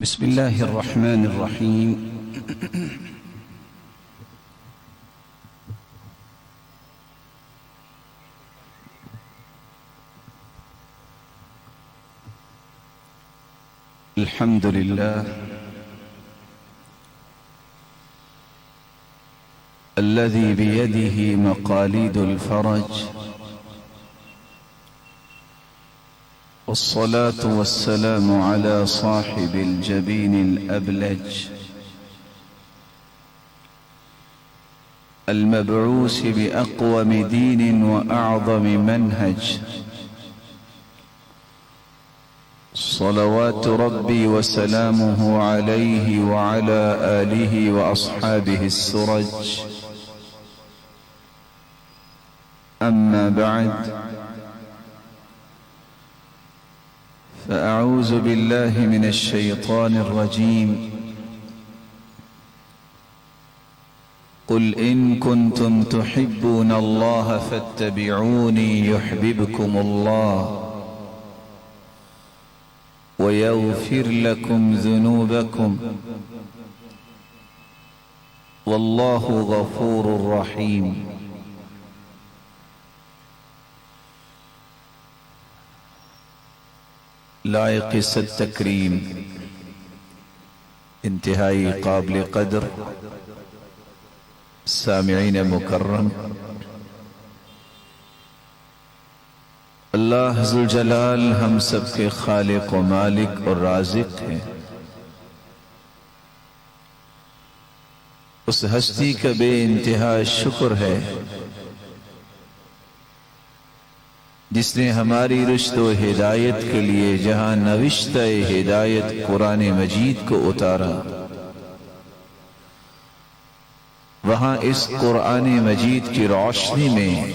بسم الله الرحمن الرحيم. الحمد لله الذي بيده مقاليد الفرج، والصلاة والسلام على صاحب الجبين الأبلج المبعوث بأقوم دين وأعظم منهج، صلوات ربي وسلامه عليه وعلى آله وأصحابه السرج. أما بعد، فأعوذ بالله من الشيطان الرجيم. قل إن كنتم تحبون الله فاتبعوني يحببكم الله ويغفر لكم ذنوبكم والله غفور رحيم. لائق صد تکریم، انتہائی قابل قدر سامعین مکرم، اللہ ذو الجلال ہم سب کے خالق و مالک اور رازق ہیں۔ اس ہستی کا بے انتہا شکر ہے جس نے ہماری رشد و ہدایت کے لیے جہاں نوشتہ ہدایت قرآن مجید کو اتارا، وہاں اس قرآن مجید کی روشنی میں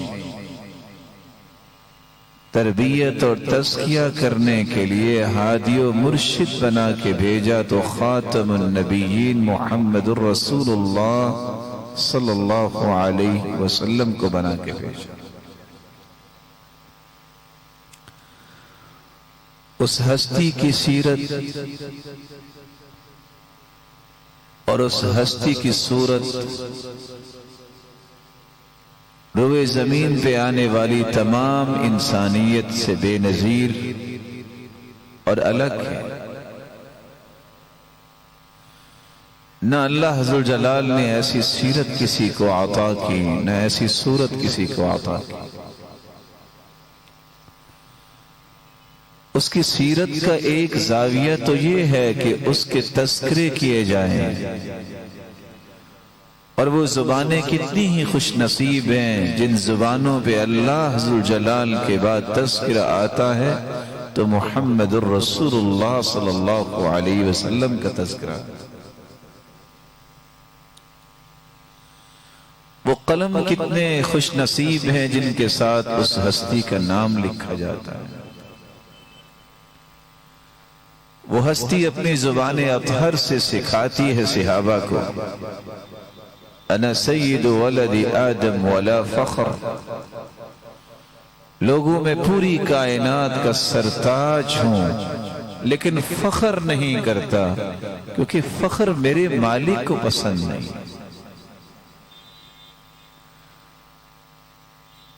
تربیت اور تزکیہ کرنے کے لیے ہادی و مرشد بنا کے بھیجا تو خاتم النبیین محمد الرسول اللہ صلی اللہ علیہ وسلم کو بنا کے بھیجا۔ اس ہستی کی سیرت اور اس ہستی کی صورت روئے زمین پہ آنے والی تمام انسانیت سے بے نظیر اور الگ ہے۔ نہ اللہ ذو الجلال نے ایسی سیرت کسی کو عطا کی، نہ ایسی صورت کسی کو عطا کی۔ اس کی سیرت کا ایک زاویہ تو یہ ہے کہ اس کے تذکرے کیے جائیں، اور وہ زبانیں کتنی ہی خوش نصیب ہیں جن زبانوں پہ اللہ ذو الجلال کے بعد تذکرہ آتا ہے تو محمد الرسول اللہ صلی اللہ علیہ وسلم کا تذکرہ۔ وہ قلم کتنے خوش نصیب ہیں جن کے ساتھ اس ہستی کا نام لکھا جاتا ہے۔ وہ ہستی اپنی زبان اطہر سے سکھاتی ہے صحابہ کو، انا سید ولد آدم ولا فخر، لوگوں میں پوری کائنات کا سرتاج ہوں لیکن فخر نہیں کرتا، کیونکہ فخر میرے مالک کو پسند نہیں۔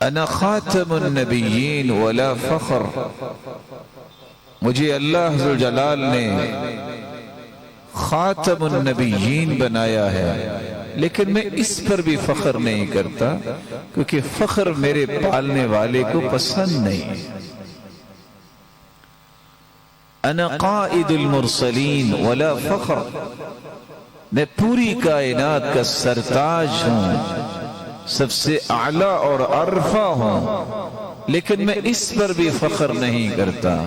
انا خاتم النبیین ولا فخر، مجھے اللہ ذو الجلال نے خاتم النبیین بنایا ہے، لیکن میں اس پر بھی فخر نہیں کرتا کیونکہ فخر میرے پالنے والے کو پسند نہیں۔ انا قائد المرسلین ولا فخر، میں پوری کائنات کا سرتاج ہوں، سب سے اعلیٰ اور عرفہ ہوں، لیکن میں اس پر بھی فخر نہیں کرتا۔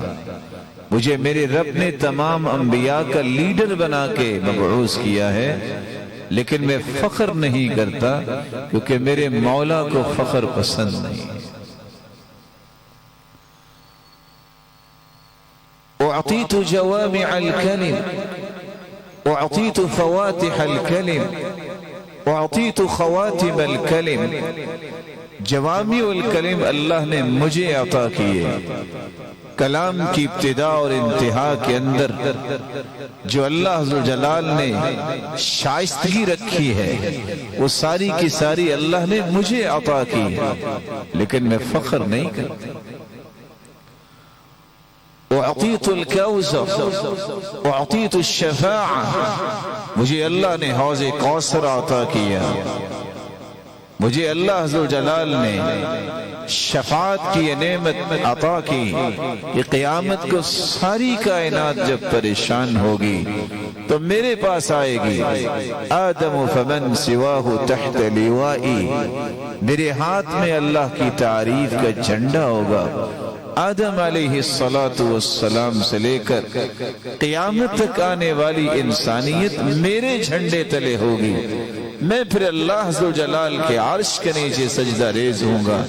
مجھے میرے رب نے تمام انبیاء کا لیڈر بنا کے مبعوث کیا ہے، لیکن میں فخر نہیں کرتا کیونکہ میرے مولا کو فخر پسند نہیں۔ اعطیت جوامع الکلم، اعطیت فواتح الکلم، اعطیت خواتم الکلم، جوامع الکلم اللہ نے مجھے عطا کیے، کلام کی ابتدا اور انتہا کے اندر جو اللہ عز و جلال نے شائستگی رکھی ہے وہ ساری کی ساری اللہ نے مجھے عطا کی، لیکن میں فخر نہیں کرتا۔ اعطیت الکوثر اعطیت الشفاعہ، مجھے اللہ نے حوض کوثر عطا کیا، مجھے اللہ عز و جلال نے شفاعت کی یہ نعمت عطا کی کہ قیامت کو ساری کائنات جب پریشان ہوگی تو میرے پاس آئے گی، آدم فمن سواہ تحت لوائی، میرے ہاتھ میں اللہ کی تعریف کا جھنڈا ہوگا۔ آدم علیہ السلام سے لے کر قیامت تک آنے والی انسانیت میرے جھنڈے تلے ہوگی، میں پھر اللہ عز و جلال کے عرش کے نیچے سجدہ ریز ہوں گا۔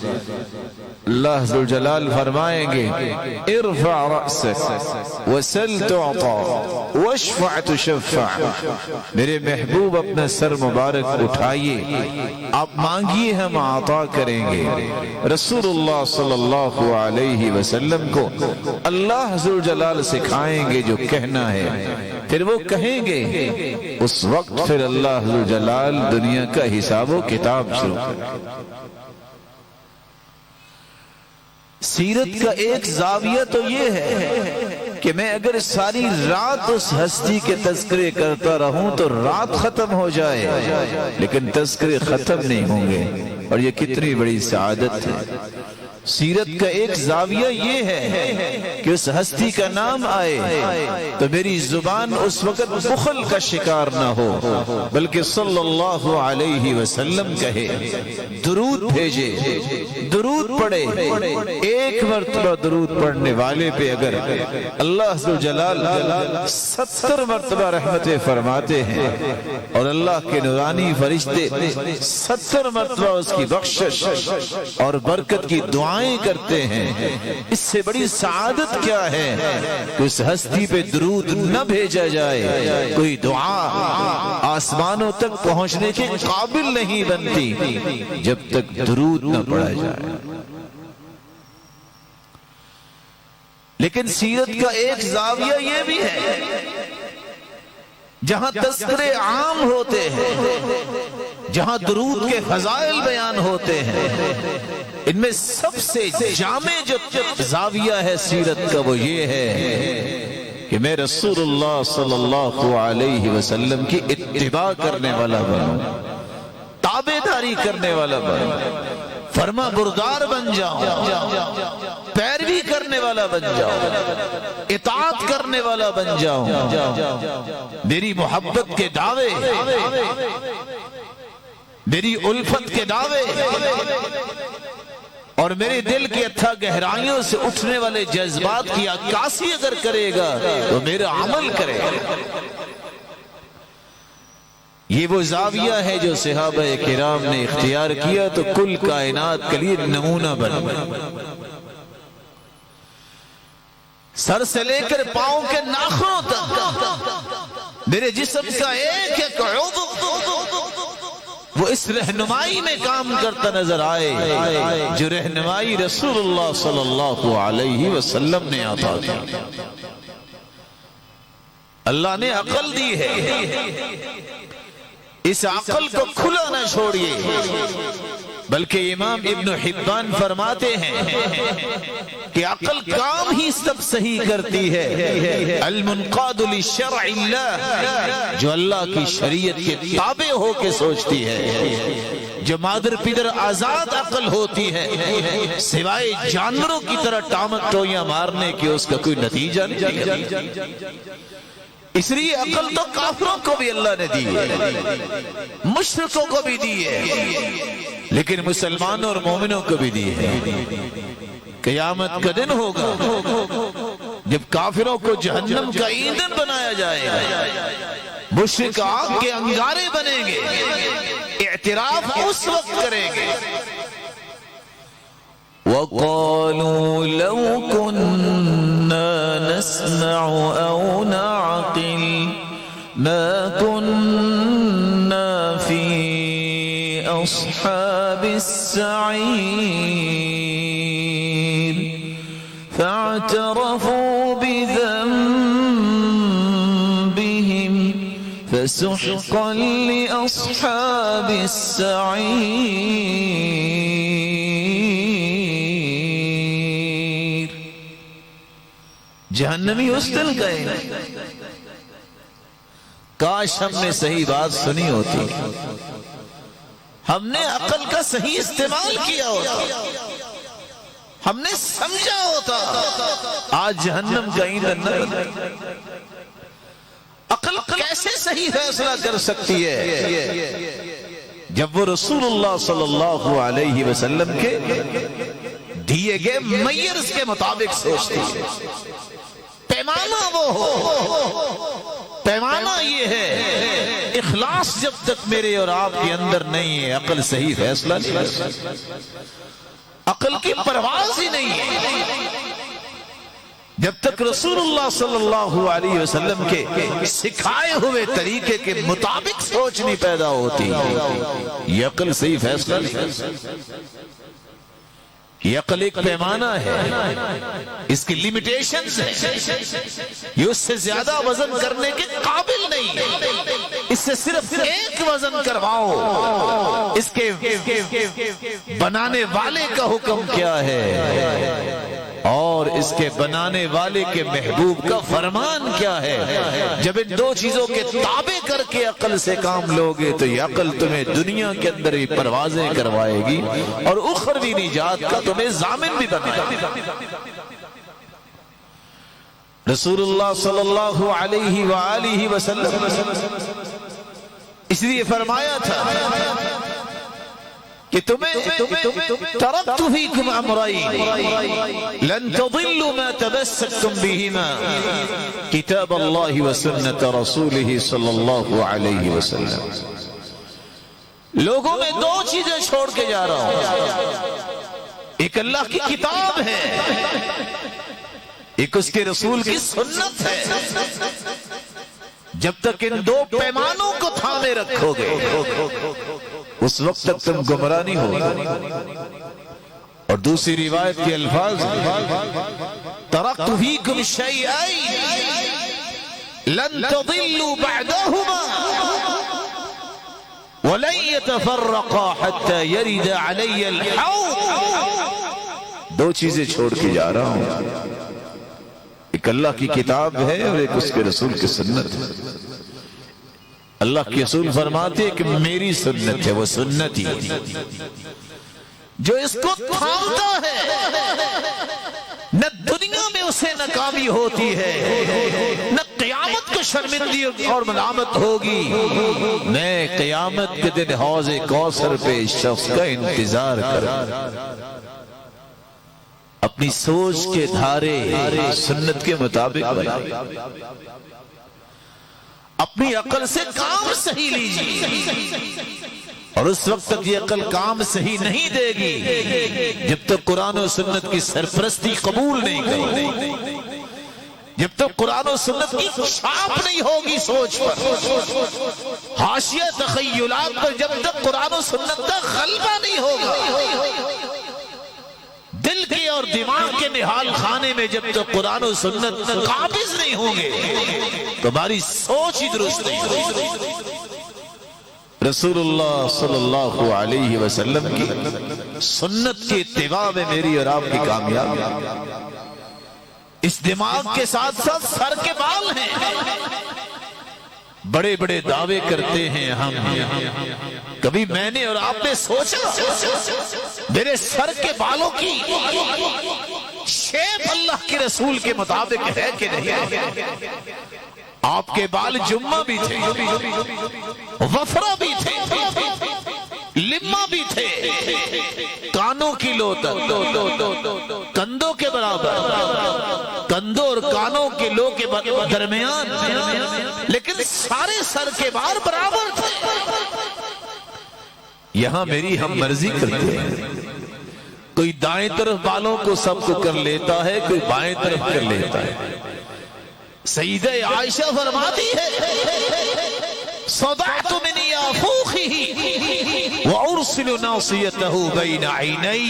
اللہ عز و جلال فرمائیں گے ارفع رأسک وسل تعطا واشفع تشفع، میرے محبوب اپنا سر مبارک اٹھائیے، آپ مانگیے ہم عطا کریں گے۔ رسول اللہ صلی اللہ علیہ وسلم کو اللہ عز و جلال سکھائیں گے جو کہنا ہے، پھر وہ کہیں گے، اس وقت پھر اللہ عز و جلال دنیا کا حساب و کتاب شروع کریں۔ سیرت کا ایک زاویہ تو یہ ہے کہ میں اگر ساری رات اس ہستی کے تذکرے کرتا رہوں تو رات ختم ہو جائے، لیکن تذکرے ختم نہیں ہوں گے، اور یہ کتنی بڑی سعادت ہے۔ سیرت کا ایک زاویہ یہ ہے کہ اس ہستی کا نام آئے تو میری زبان اس وقت بخل کا شکار نہ ہو، بلکہ صلی اللہ علیہ وسلم کہے، درود بھیجے، درود پڑھے۔ ایک مرتبہ درود پڑھنے والے پہ اگر اللہ عز و جلال 70 مرتبہ رحمتیں فرماتے ہیں اور اللہ کے نورانی فرشتے 70 مرتبہ اس کی بخشش اور برکت کی دعائیں کرتے ہیں، اس سے بڑی سعادت کیا ہے کہ اس ہستی پہ درود نہ بھیجا جائے، کوئی دعا آسمانوں تک پہنچنے کے قابل نہیں بنتی جب تک درود نہ پڑھا جائے۔ لیکن سیرت کا ایک زاویہ یہ بھی ہے، جہاں تذکرے عام ہوتے ہیں، جہاں درود کے فضائل بیان ہوتے ہیں، ان میں سب سے جامع جو زاویہ ہے سیرت کا وہ یہ ہے کہ میں رسول اللہ صلی اللہ علیہ وسلم کی اتباع کرنے والا بنوں، تابعداری کرنے والا بنوں، فرما بردار بن جاؤں، پیروی کرنے والا بن جاؤں، اطاعت کرنے والا بن جاؤں، میری محبت کے دعوے، میری الفت کے دعوے اور میرے دل کی اتھا گہرائیوں سے اٹھنے والے جذبات کی عکاسی اگر کرے گا تو میرا عمل کرے گا۔ یہ وہ زاویہ ہے جو صحابہ کرام نے اختیار کیا تو کل کائنات کے لیے نمونہ بنا۔ سر سے لے کر پاؤں کے ناخنوں تک میرے جسم کا ایک ایک عضو وہ اس رہنمائی میں کام کرتا نظر آئے جو رہنمائی رسول اللہ صلی اللہ علیہ وسلم نے عطا کی۔ اللہ نے عقل دی ہے، اس عقل کو کھلا نہ چھوڑیے، بلکہ امام ابن حبان فرماتے ہیں کہ عقل کام ہی سب صحیح کرتی ہے، المنقاد لشرع اللہ، جو اللہ کی شریعت کے تابع ہو کے سوچتی ہے، جو مادر پدر آزاد عقل ہوتی ہے، سوائے جانوروں کی طرح ٹامک ٹوئیاں مارنے کی اس کا کوئی نتیجہ نہیں نکلتا۔ اس لیے عقل تو کافروں کو بھی اللہ نے دی ہے، مشرکوں کو بھی دی ہے، لیکن مسلمانوں اور مومنوں کو بھی دی ہے۔ قیامت کا دن ہوگا جب کافروں کو جہنم کا ایندھن بنایا جائے گا، مشرک آگ کے انگارے بنیں گے، اعتراف اس وقت کریں گے۔ وَقَالُوا لَوْ كُنَّا نَسْمَعُ أَوْ نَعْقِلُ مَا كُنَّا فِي أَصْحَابِ السَّعِيرِ فَاعْتَرَفُوا فسحقا لأصحاب السعير. جہنمی اس دل گئے. کاش ہم نے صحیح بات سنی ہوتی, ہم نے عقل کا صحیح استعمال کیا ہوتا, ہم نے سمجھا ہوتا. آج جہنم کا ایندھن نہ بنے. عقل کیسے صحیح فیصلہ کر سکتی ہے جب وہ رسول اللہ صلی اللہ علیہ وسلم کے دیے گئے میئرز کے مطابق سوچتی ہے. پیمانہ وہ ہو, پیمانہ یہ ہے, اخلاص جب تک میرے اور آپ کے اندر نہیں ہے عقل صحیح فیصلہ نہیں کر سکتی. عقل کی پرواز ہی نہیں ہے جب تک رسول اللہ صلی اللہ علیہ وسلم کے سکھائے ہوئے طریقے کے مطابق سوچ نہیں پیدا ہوتی. یہ عقل صحیح فیصلہ نہیں کر سکتی. یہ عقل ایک پیمانہ ہے, اس کی لیمیٹیشنز ہیں, یہ اس سے زیادہ وزن کرنے کے قابل نہیں. اس سے صرف ایک وزن کرواؤ. اس کے بنانے والے کا حکم کیا ہے اور اس کے بنانے والے کے محبوب کا فرمان کیا ہے. جب ان دو چیزوں کے تابع کر کے عقل سے کام لوگے تو یہ عقل تمہیں دنیا کے اندر ہی پروازیں کروائے گی اور اخروی نجات کا تمہیں ضامن بھی بنے گا. رسول اللہ صلی اللہ علیہ وآلہ وسلم اس لیے فرمایا تھا کہ تمہیں ترکت فیکم امرین لن تضلوا ما تمسکتم بہما کتاب اللہ وسنت رسولہ صلی اللہ علیہ وسلم. لوگوں میں دو چیزیں چھوڑ کے جا رہا ہوں. ایک اللہ کی کتاب ہے, ایک اس کے رسول کی سنت ہے. جب تک ان دو پیمانوں کو تھامے رکھو گے اس وقت تک تم گمراہ نہیں ہوگے. اور دوسری روایت کے الفاظ ترکت فیکم شیئین لن تضلوا بعدہما ولن يتفرقا حتى يرد علی الحوض. دو چیزیں چھوڑ کے جا رہا ہوں, ایک اللہ کی کتاب ہے اور ایک اس کے رسول کی سنت ہے. اللہ کے رسول فرماتے ہیں کہ میری سنت ہے وہ سنتی جو اس کو تھامتا ہے نہ دنیا میں اسے ناکامی ہوتی ہے نہ قیامت کو شرمندگی اور ملامت ہوگی. میں قیامت کے دن حوض کوثر پہ شخص کا انتظار کروں. اپنی سوچ کے دھارے سنت کے مطابق بنائیں, اپنی عقل سے کام صحیح لیجیے. اور اس وقت تک یہ عقل کام صحیح نہیں دے گی جب تک قرآن و سنت کی سرپرستی قبول نہیں کرے, جب تک قرآن و سنت کی چھاپ نہیں ہوگی سوچ پر, حاشیہ تخیلات پر جب تک قرآن و سنت کا غلبہ نہیں ہوگا, دل کے اور دماغ کے نہال خانے میں جب تک قرآن و سنت قابض نہیں ہوں گے تمہاری سوچ ہی درست نہیں ہوگی. رسول اللہ صلی اللہ علیہ وسلم کی سنت کی اتباع میں میری اور آپ کی کامیابی. اس دماغ کے ساتھ ساتھ سر کے بال ہیں. بڑے بڑے دعوے کرتے ہیں ہم, کبھی میں نے اور آپ نے سوچا میرے سر کے بالوں کی شیپ اللہ کے رسول کے مطابق ہے کہ نہیں؟ آپ کے بال جمعہ بھی تھے, وفرہ بھی تھے, لمہ بھی تھے, کانوں کی لو تک کندھوں کے برابر, کندھوں اور کانوں کے لو کے درمیان, لیکن سارے سر کے بال برابر تھے. یہاں میری ہم مرضی کرتے ہیں, کوئی دائیں طرف بالوں کو سب کو کر لیتا ہے, کوئی بائیں طرف کر لیتا ہے. سیدہ عائشہ فرماتی ہے صدعت من یافوخہ وارسل ناصیتہ بین عینی.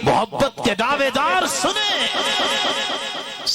محبت کے دعوے دار سنیں,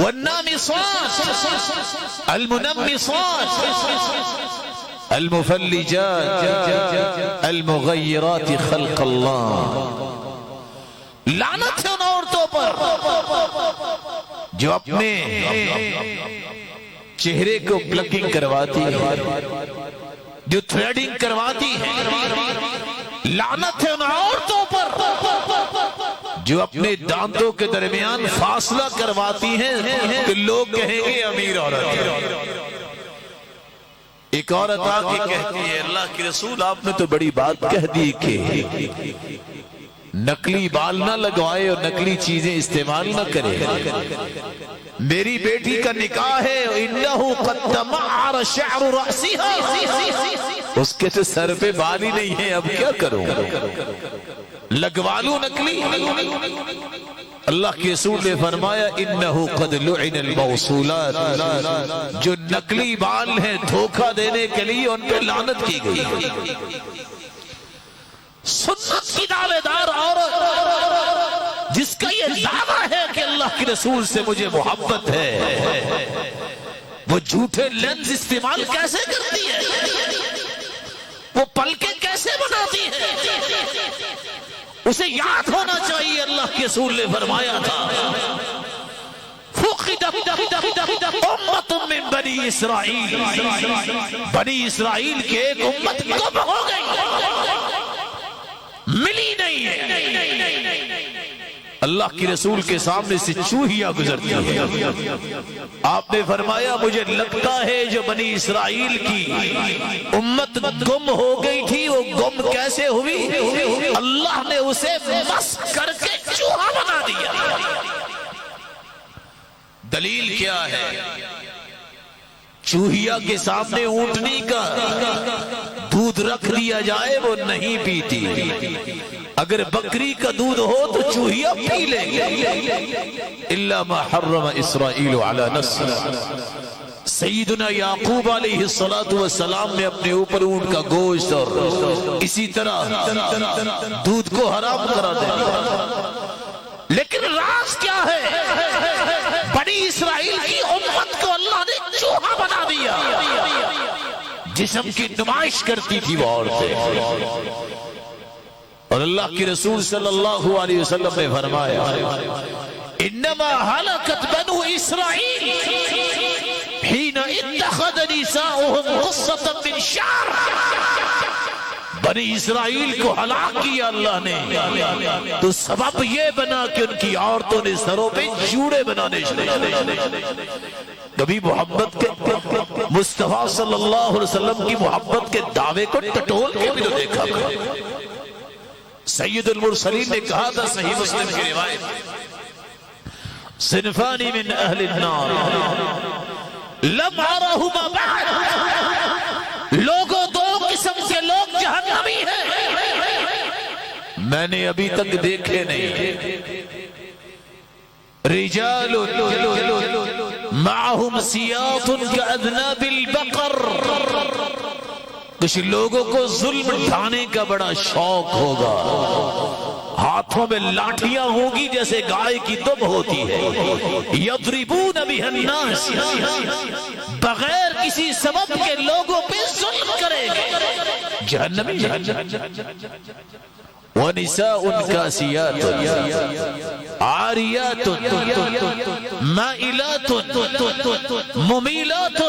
والنامصات المنمصات المفلجات المغيرات خلق اللہ. لعنت ہے ان عورتوں پر جو اپنے چہرے کو پلکنگ کرواتی ہے، جو تھریڈنگ کرواتی ہے. لعنت ہے ان عورتوں پر جو اپنے دانتوں کے درمیان فاصلہ کرواتی ہیں کہ لوگ کہیں گے امیر عورت ہے. ایک عورت آ کے کہتی ہے اللہ کے رسول آپ نے تو بڑی بات کہہ دی کہ نقلی بال نہ لگوائے اور نقلی چیزیں استعمال نہ کرے. میری بیٹی کا نکاح ہے انہو قد تمعر شعر رأسها، اس کے تو سر پہ بال ہی نہیں ہے، اب کیا کروں؟ لگوا لوں نقلی؟ اللہ کے رسول نے فرمایا انہو قد لعن الموصولات، جو نقلی بال ہیں دھوکہ دینے کے لیے ان پہ لعنت کی گئی. سنت کی دعوے دار عورت جس کا یہ دعویٰ ہے کہ اللہ کے رسول سے مجھے محبت ہے، وہ جھوٹے لینز استعمال کیسے کرتی ہے، وہ پلکیں کیسے بناتی ہے؟ اسے یاد ہونا چاہیے اللہ کے رسول نے فرمایا تھا امت من بنی اسرائیل، بنی اسرائیل کی ایک امت گم ہو گئی، ملی نہیں ہے. اللہ کی رسول کے سامنے سے چوہیاں گزرتی ہیں. آپ نے فرمایا مجھے لگتا ہے جو بنی اسرائیل کی امت گم ہو گئی تھی، وہ گم کیسے ہوئی؟ اللہ نے اسے مس کر کے چوہا بنا دیا. دلیل کیا ہے؟ چوہیا کے سامنے اونٹنی کا دودھ رکھ دیا جائے وہ نہیں پیتی، اگر بکری کا دودھ ہو تو چوہیا پی لے گی. الا ما حرم اسرائیل علی نفسہ، سیدنا یعقوب علیہ السلام نے اپنے اوپر اونٹ کا گوشت اور اسی طرح دودھ کو حرام کرا دیا. لیکن راز کیا ہے؟ بنی اسرائیل کی امت کو اللہ نے چوہا بنا دیا. جسم کی نمائش کرتی تھی وہ عورتیں، اور اللہ کی رسول صلی اللہ علیہ وسلم نے فرمایا انما ہلکت بنو اسرائیل حین اتخذ نساؤہم غصة من شعر. بنی اسرائیل کو ہلاک کیا اللہ نے تو سبب یہ بنا کہ ان کی عورتوں نے سروں پہ جوڑے بنانے شروع. کبھی محبت کے مصطفیٰ صلی اللہ علیہ وسلم کی محبت کے دعوے کو ٹٹول کے بھی تو دیکھا. سید المرسلین نے کہا تھا صحیح مسلم کی روایت صنفان من اہل النار لم ارہما بعد، لوگوں دو قسم کے لوگ جہنمی ہیں میں نے ابھی تک دیکھے نہیں. رجال معہم سیاط کاذناب البقر، کچھ لوگوں کو ظلم ڈھانے کا بڑا شوق ہوگا، ہاتھوں میں لاٹھیاں ہوگی جیسے گائے کی دم ہوتی ہے. یضربون بها الناس، بغیر کسی سبب کے لوگوں پہ ظلم کریں گے، جہنمی. ونساء كاسيات عاريات مائلات مميلات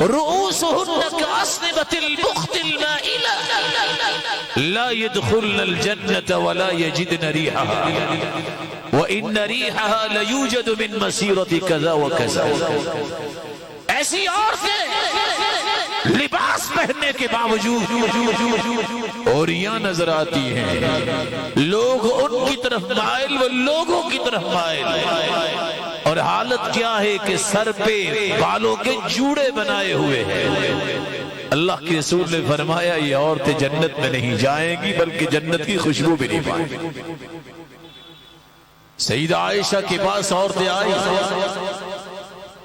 رؤوسهن كأصنبة البخت المائلة لا يدخلن الجنة ولا يجدن ريحها وإن ريحها ليوجد من مسيرة كذا وكذا. ایسی عورتیں لباس پہننے کے باوجود عوریاں نظر آتی ہیں، لوگ ان کی طرف مائل وہ لوگوں کی طرف مائل، اور حالت کیا ہے کہ سر پہ بالوں کے جوڑے بنائے ہوئے ہیں. اللہ کے رسول نے فرمایا یہ عورتیں جنت میں نہیں جائیں گی بلکہ جنت کی خوشبو بھی نہیں پائیں گی. سیدہ عائشہ کے پاس عورتیں آئی،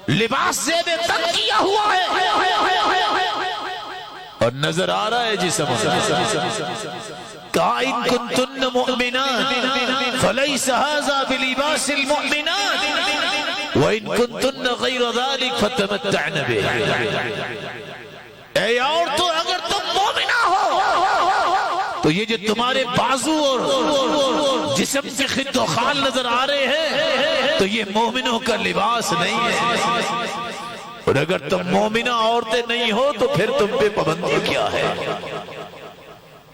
لباس زیب تن کیا ہوا ہے اور نظر آ رہا ہے جسم. کہا ان کنتن مؤمنات فلیس ھذا بلباس المؤمنات، وَإِن كُنتُنَّ غَيْرَ ذَلِكَ فَتَمَتَّعْنَ بِهِ، اے عورتوں اگر تم مومنہ ہو تو یہ جو تمہارے بازو اور جسم سے خد و خال نظر آ رہے ہیں تو یہ مومنوں کا لباس نہیں ہے، اور اگر تم مومنہ عورتیں نہیں ہو تو پھر تم پہ پابندی کیا ہے؟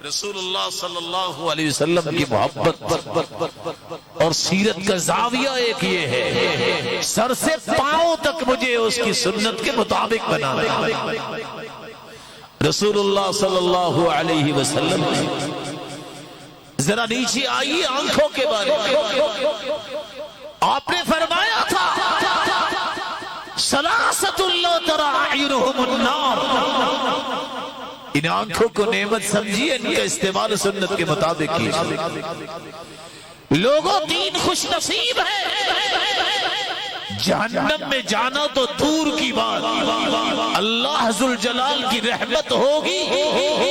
رسول اللہ صلی اللہ علیہ وسلم کی محبت اور سیرت کا زاویہ ایک یہ ہے، سر سے پاؤں تک مجھے اس کی سنت کے مطابق بنانا۔ رسول اللہ صلی اللہ علیہ وسلم ذرا نیچے آئیے آنکھوں کے بارے میں، آپ نے فرمایا تھا سلاست لا تری اعینہم النار، ان آنکھوں کو نعمت سمجھیے، ان کا استعمال سنت کے مطابق کیجیے۔ لوگوں تین خوش نصیب ہے، جہنم میں جانا تو دور کی بات، اللہ ذوالجلال کی رحمت ہوگی،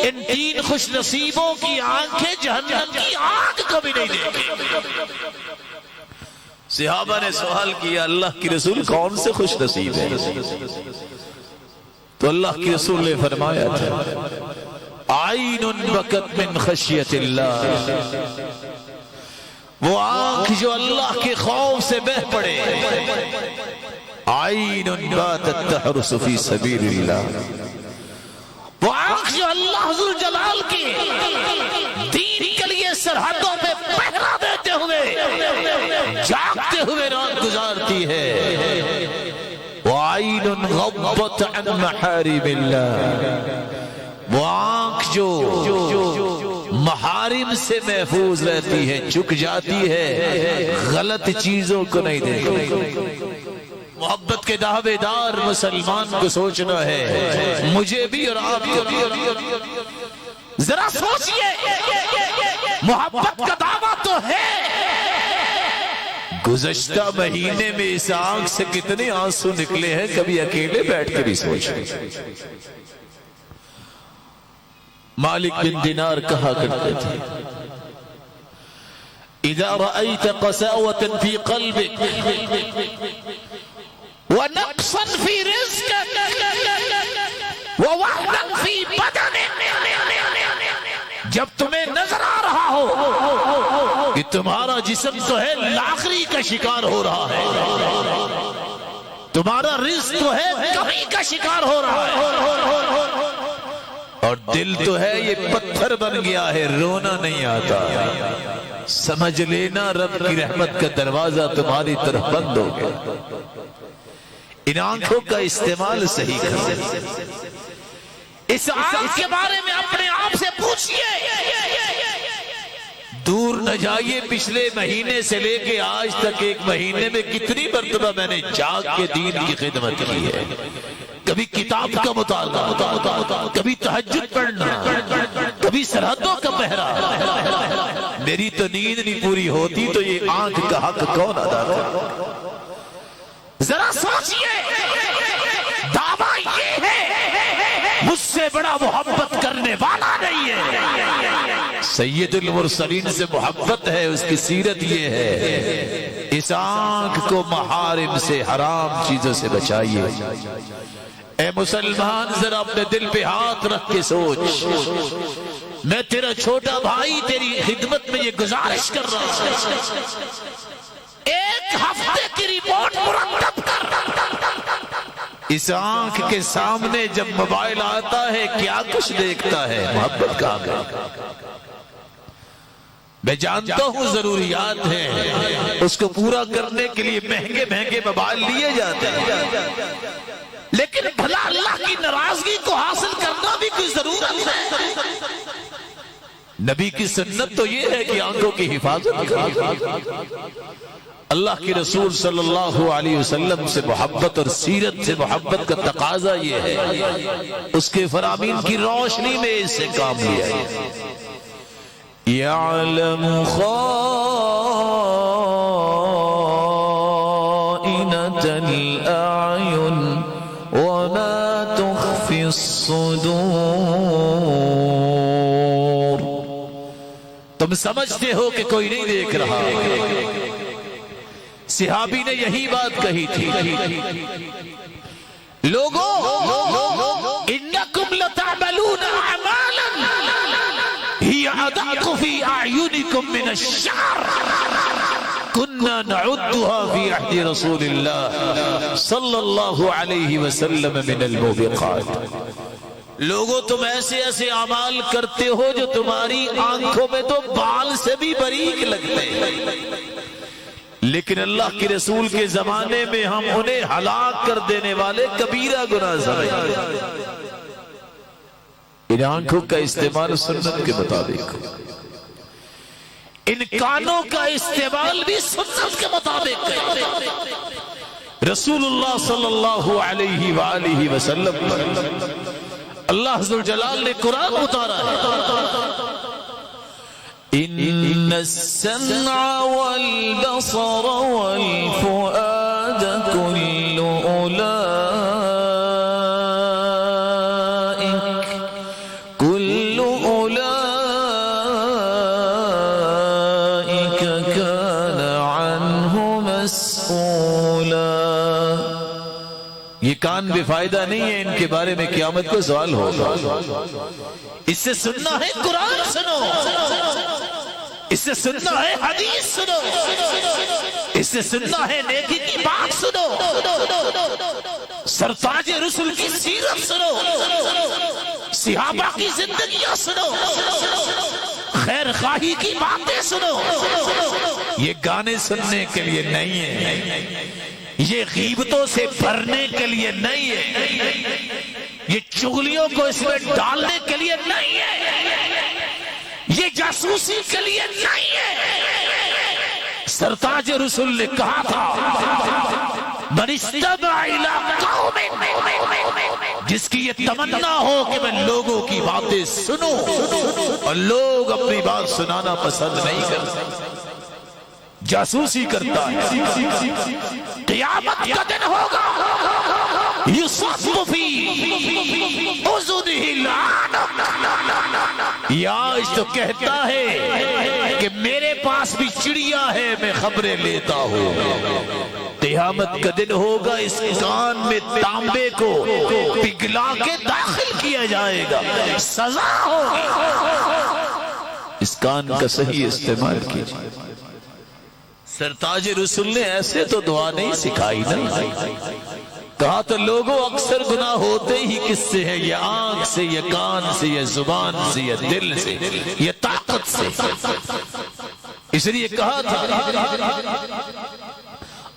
ان تین خوش نصیبوں کی آنکھیں جہنم کی آنکھ کبھی نہیں دیکھیں۔ صحابہ نے سوال کیا اللہ کی رسول کون سے خوش نصیب ہے؟ تو اللہ کی رسول نے فرمایا تھا عین بکت من خشیت اللہ، وہ آنکھ جو اللہ کے خوف سے بہہ پڑے، عین باتت تحرس فی سبیل اللہ، وہ آنکھ جو اللہ ذوالجلال کی دین کے لیے سرحدوں پہ پہرا دیتے ہوئے جاگتے ہوئے رات گزارتی ہے، وَعَيْنٌ غَضَّتْ عَنْ مَحَارِمِ اللَّهِ، وہ آنکھ جو محارم سے محفوظ رہتی ہے، چک جاتی ہے، غلط چیزوں کو نہیں دیکھتی۔ محبت کے دعوے دار مسلمان کو سوچنا ہے، مجھے بھی اور آپ کو بھی، ذرا سوچئے محبت کا دعویٰ تو ہے، گزشتہ مہینے میں اس آنکھ سے کتنے آنسو نکلے ہیں، کبھی اکیلے بیٹھ کے بھی سوچیں۔ مالک بن دینار کہا کرتے تھے اذا رأيت قساوة في قلبك ونقصا في رزقك ووهنا في بدنك، جب تمہیں نظر آ رہا ہو کہ تمہارا جسم تو ہے لاغری کا شکار ہو رہا ہے، تمہارا رزق تو ہے کمی کا شکار ہو رہا ہے، اور دل تو ہے یہ پتھر بن گیا ہے، رونا نہیں آتا، سمجھ لینا رب کی رحمت کا دروازہ تمہاری طرف بند ہو گیا۔ ان آنکھوں کا استعمال صحیح کریں، اس آنکھ کے بارے میں اپنے آپ سے پوچھئے، دور نہ جائیے پچھلے مہینے سے لے کے آج تک ایک مہینے میں کتنی مرتبہ میں نے جاگ کے دین کی خدمت کی ہے، کبھی کتاب کا مطالعہ، کبھی تہجد پڑھنا، کبھی سرحدوں کا پہرا، میری تو نیند نہیں پوری ہوتی تو یہ آنکھ کا حق کون ادا کرے؟ ذرا سوچئے، دعویٰ یہ ہے مجھ سے بڑا محبت کرنے والا نہیں ہے، سید المرسلین سے محبت ہے، اس کی سیرت یہ ہے، اس آنکھ کو محارم سے حرام چیزوں سے بچائیے۔ اے مسلمان ذرا اپنے دل پہ ہاتھ رکھ کے سوچ، میں تیرا چھوٹا بھائی تیری خدمت میں یہ گزارش کر رہا ہوں، ایک ہفتے کی رپورٹ مرتب کر، اس آنکھ کے سامنے جب موبائل آتا ہے کیا کچھ دیکھتا ہے؟ محبت کا آنکھ۔ میں جانتا ہوں ضروریات ہیں، اس کو پورا کرنے کے لیے مہنگے مہنگے موبائل لیے جاتے ہیں، لیکن بھلا اللہ کی ناراضگی کو حاصل کرنا بھی کوئی ضرورت ہے؟ نبی کی سنت تو یہ ہے کہ آنکھوں کی حفاظت کریں۔ اللہ کی رسول صلی اللہ علیہ وسلم سے محبت اور سیرت سے محبت کا تقاضا یہ ہے، اس کے فرامین کی روشنی میں اس سے کام لیا ہے۔ یعلم خائنۃ الاعین وما تخفی الصدور، تم سمجھتے ہو کہ کوئی نہیں دیکھ رہا، صحابی نے یہی بات کہی تھی، لوگوں انکم لتعملون اعمالا ہی ادق فی اعینکم من الشعر كنا نعدها في عهد رسول الله صلی اللہ علیہ وسلم من الموبقات۔ لوگوں تم ایسے ایسے اعمال کرتے ہو جو تمہاری آنکھوں میں تو بال سے بھی باریک لگتے ہیں، لیکن اللہ کے رسول کے زمانے میں ہم انہیں ہلاک کر دینے والے کبیرہ گناہ سمجھتے۔ ان آنکھوں کا استعمال سنت کے مطابق، ان کانوں کا استعمال بھی سنت کے مطابق ہے۔ رسول اللہ صلی اللہ علیہ وآلہ وسلم اللہ عز و جلال نے قرآن اتارا ہے، ان السمع والبصر والفؤاد كل اولئك كان عنه مسؤولا۔ یہ کان بھی فائدہ نہیں ہے، ان کے بارے میں قیامت کو سوال ہوگا۔ اس سے سننا ہے قرآن سنو، اس سے سننا ہے حدیث سنو، اس سے سننا ہے نیکی کی بات سنو، سرتاج رسول کی سیرت سنو، صحابہ کی زندگیاں سنو، خیر خواہی کی باتیں سنو۔ یہ گانے سننے کے لیے نہیں ہے، یہ غیبتوں سے بھرنے کے لیے نہیں ہے، یہ چغلیوں کو اس میں ڈالنے کے لیے نہیں ہے، یہ جاسوسی کے لیے نہیں ہے۔ سرتاج رسول نے کہا تھا من استمع الی قوم، جس کی یہ تمنا ہو کہ میں لوگوں کی باتیں سنوں اور لوگ اپنی بات سنانا پسند نہیں کرتے، جاسوسی کرتا ہے، قیامت کا دن ہوگا یصب فی اذنہ العنق، یا اس تو کہتا ہے کہ میرے پاس بھی چڑیا ہے، میں خبریں لیتا ہوں۔ قیامت کا دن ہوگا اس کان میں تانبے کو پگھلا کے داخل کیا جائے گا، سزا ہوگی۔ اس کان کا صحیح استعمال کیجیے۔ سرتاج رسول نے ایسے تو دعا نہیں سکھائی نا، کہا تو لوگوں اکثر گناہ ہوتے ہی کس سے ہے؟ یہ آنکھ سے، یہ کان سے، یہ زبان سے، یہ دل سے، یہ طاقت سے۔ اس لیے کہا تھا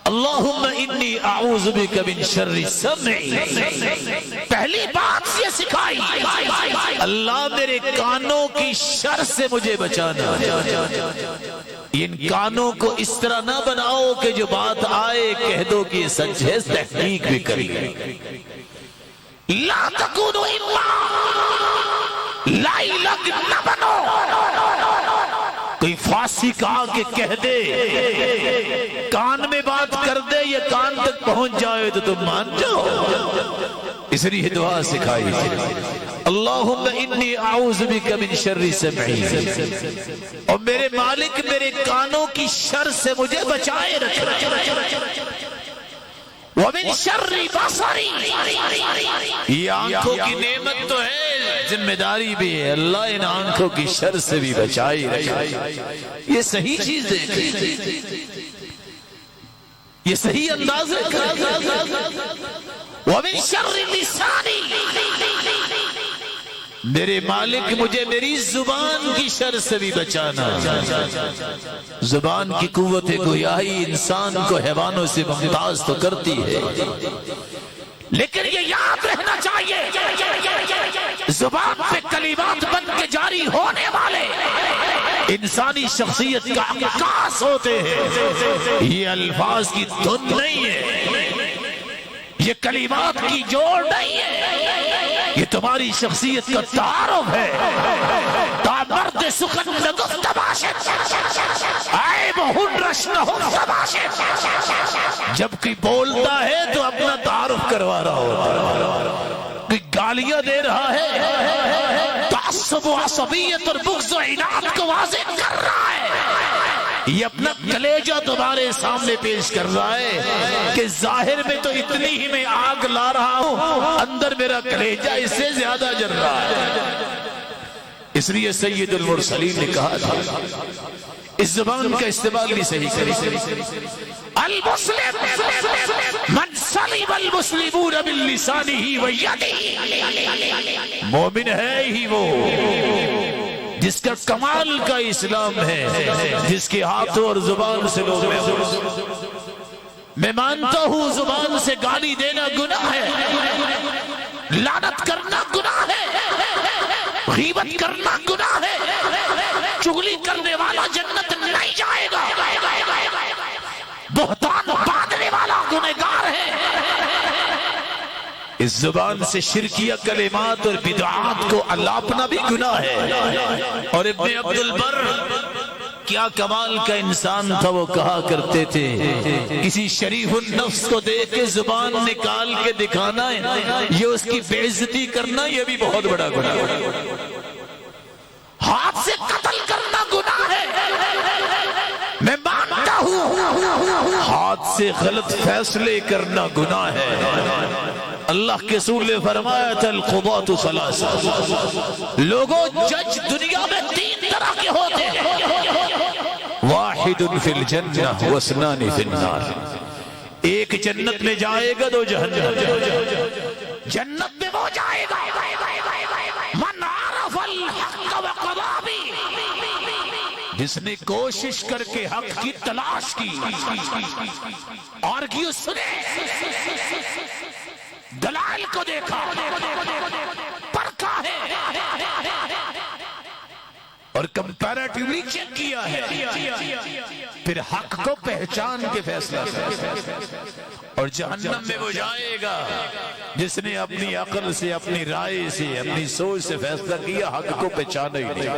اللہم انی اعوذ بک من شر سمعی، پہلی بات یہ سکھائی اللہ میرے کانوں کی شر سے مجھے بچانا۔ ان کانوں کو اس طرح نہ بناؤ کہ جو بات آئے کہہ دو کہ یہ سچ ہے، تحقیق بھی کری۔ لا تکونو الا لائی لگ نہ بنو، کوئی فاسق آ کے کہہ دے، کان میں بات کر دے، یہ کان تک پہنچ جائے تو تم مان جاؤ۔ اس لیے دعا سکھائی تھی اللہم انی اعوذ بک من شر سمعی، اور میرے مالک میرے کانوں کی شر سے مجھے بچائے رکھنا۔ ومن شر بصری، یہ آنکھوں کی نعمت تو ہے، ذمہ داری بھی ہے، اللہ ان آنکھوں کی شر سے بھی بچائی رکھے۔ یہ صحیح چیز ہے، یہ صحیح انداز ہے۔ ومن شر لسانی، میرے مالک مجھے میری زبان کی شر سے بھی بچانا۔ زبان کی قوت گویائی انسان کو حیوانوں سے ممتاز تو کرتی ہے، لیکن یہ یاد رہنا چاہیے زبان پہ کلمات بن کے جاری ہونے والے انسانی شخصیت کا عکاس ہوتے ہیں۔ یہ الفاظ کی دھن نہیں ہے، یہ کلمات کی جوڑ نہیں ہے، یہ تمہاری شخصیت کا تعارف ہے۔ مرد سخن لطف تباشر عیب ہنرش نہ ہو تباشر، جب کوئی بولتا ہے تو اپنا تعارف کروا رہا ہوتا، کوئی گالیاں دے رہا ہے تعصب و عصبیت اور بغض و عناد کو واضح کر رہا ہے۔ یہ اپنا کلیجہ تمہارے سامنے پیش کر رہا ہے کہ ظاہر میں تو اتنی ہی میں آگ لا رہا ہوں، اندر میرا کلیجہ اس سے زیادہ جل رہا ہے۔ اس لیے سید المرسلین نے کہا تھا، اس زبان کا استعمال بھی صحیح کریں، المسلم من سلم المسلمون باللسانه ویده، مومن ہے ہی وہ جس کا کمال کا اسلام ہے، جس کے ہاتھوں اور زبان سے لوگ میں مانتا ہوں زبان سے گالی دینا گناہ ہے، لعنت کرنا گناہ ہے، غیبت کرنا گناہ ہے، چغلی کرنے والا جنت نہیں جائے گا، بہتان باندھنے والا گنہگار ہے۔ اس زبان سے شرکیہ کلمات اور بدعات کو الاپنا بھی گناہ ہے۔ اور ابن عبد البر کیا کمال کا انسان تھا، وہ کہا کرتے تھے کسی شریف النفس کو دیکھ کے زبان نکال کے دکھانا ہے، یہ اس کی بے عزتی کرنا، یہ بھی بہت بڑا گناہ ہے۔ ہاتھ سے قتل کرنا گناہ ہے، میں مانتا ہوں ہاتھ سے غلط فیصلے کرنا گناہ ہے۔ اللہ کے رسول نے فرمایا تھا القضاۃ ثلاثہ، لوگوں جج دنیا میں تین طرح کے ہوتے ہیں، واحد فی الجنہ واثنان فی النار، ایک جنت میں جائے گا، دو جہنم۔ جنت میں وہ جائے گا من عرف الحق وقضى به، جس نے کوشش کر کے حق کی تلاش کی، آرگیو سنے، دلائل کو دیکھا، پرکھا ہے اور کمپیریٹیولی چیک کیا ہے، پھر حق کو پہچان کے فیصلہ کیا۔ اور جہنم میں وہ جائے گا جس نے اپنی عقل سے، اپنی رائے سے، اپنی سوچ سے فیصلہ کیا، حق کو پہچانا ہی نہیں۔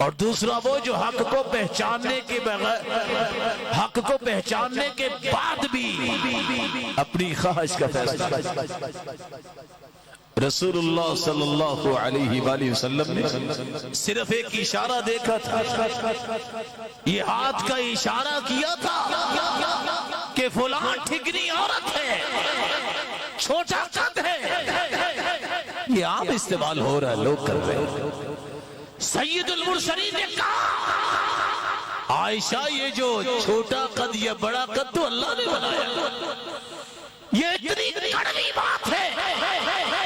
اور دوسرا وہ جو حق کو پہچاننے کے بغیر، حق کو پہچاننے کے بعد بھی اپنی خواہش کا فیصلہ۔ رسول اللہ صلی اللہ علیہ وآلہ وسلم نے صرف ایک اشارہ دیکھا تھا، یہ ہاتھ کا اشارہ کیا تھا کہ فلاں ٹھگنی عورت ہے، چھوٹا قد ہے، یہ عام استعمال ہو رہا ہے، لوگ کر رہے ہیں۔ سید المرسلین نے کہا عائشہ یہ جو چھوٹا قد یا بڑا قد تو اللہ نے بنایا، یہ اتنی کڑوی بات ہے،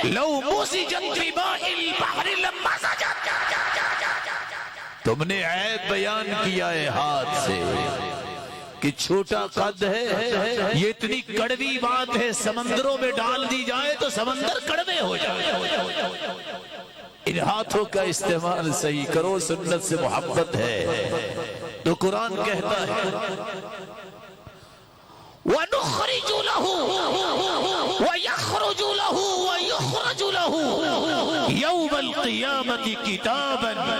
لو مزجت بماء البحر لمزجت، تم نے عیب بیان کیا ہے ہاتھ سے کہ چھوٹا قد ہے، یہ اتنی کڑوی بات ہے، سمندروں میں ڈال دی جائے تو سمندر کڑوے ہو جائے۔ ان ہاتھوں کا استعمال صحیح کرو، سنت سے محبت ہے تو قرآن کہتا ہے وَنُخْرِجُ لَهُ وَيَخْرُجُ لَهُ وَيُخْرَجُ لَهُ يَوْمَ الْقِيَامَةِ كِتَابًا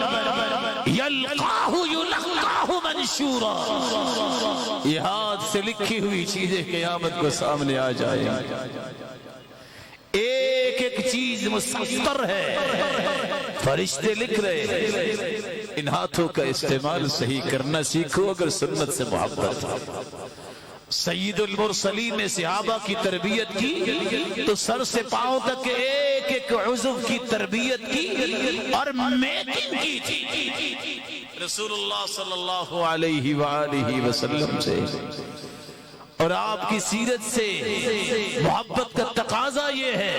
يَلْقَاهُ يُلَقَّاهُ مَنْشُورًا، یہ ہاتھ سے لکھی ہوئی چیزیں قیامت کو سامنے آ جائیں، ایک ایک چیز مسطر ہے، فرشتے لکھ رہے ہیں۔ ان ہاتھوں کا استعمال صحیح کرنا سیکھو اگر سنت سے محبت ہے۔ سید المرسلین نے صحابہ کی تربیت کی تو سر سے پاؤں تک ایک ایک عضو کی تربیت کی اور میکنگ کی تھی رسول اللہ صلی اللہ علیہ وآلہ وسلم سے۔ اور آپ کی سیرت سے محبت کا تقاضا یہ ہے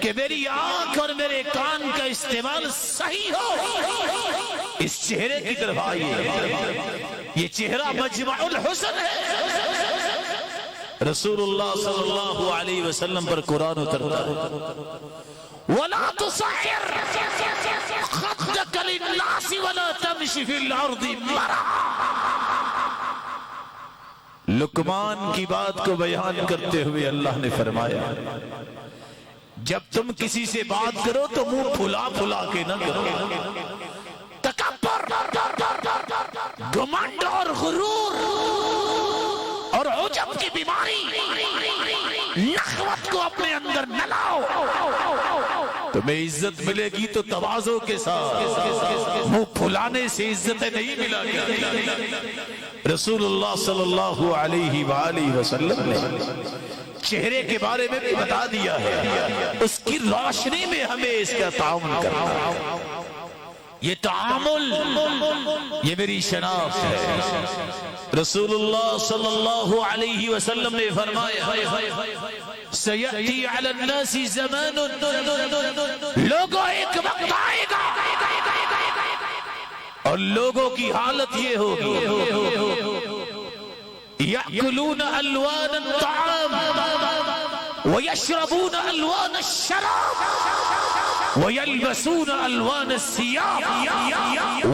کہ میری آنکھ اور میرے کان کا استعمال صحیح ہو، اس چہرے کی طرف آئیے، یہ چہرہ مجمع الحسن ہے۔ رسول اللہ صلی اللہ علیہ وسلم پر قرآن اترتا ہے وَلَا تُصَحِّرْ خَدَّكَ لِلنَّاسِ وَلَا تَمْشِ فِي الْأَرْضِ مَرَحًا۔ لقمان کی بات کو بیان کرتے ہوئے اللہ نے فرمایا جب تم کسی سے بات کرو تو منہ پھلا پھلا کے نہ کرو، تکبر، گھمنڈ اور غرور اور عجب کی بیماری، نخوت کو اپنے اندر نہ لاؤ، تو تمہیں عزت ملے گی تو تواضع کے ساتھ، منہ پھلانے سے عزتیں نہیں ملا گی۔ رسول اللہ صلی اللہ علیہ وآلہ وسلم نے چہرے کے بارے میں بھی بتا دیا ہے، اس کی روشنی میں ہمیں اس کا تعامل کرنا ہے۔ یہ تعامل، یہ میری شناخت ہے۔ رسول اللہ صلی اللہ علیہ وسلم نے فرمایا سیأتی علی الناس زمان، لوگوں ایک وقت آئے گا اور لوگوں کی حالت یہ ہوگی یأکلون الوان الطعام ویشربون الوان الشراب ويلبسون ألوان الثياب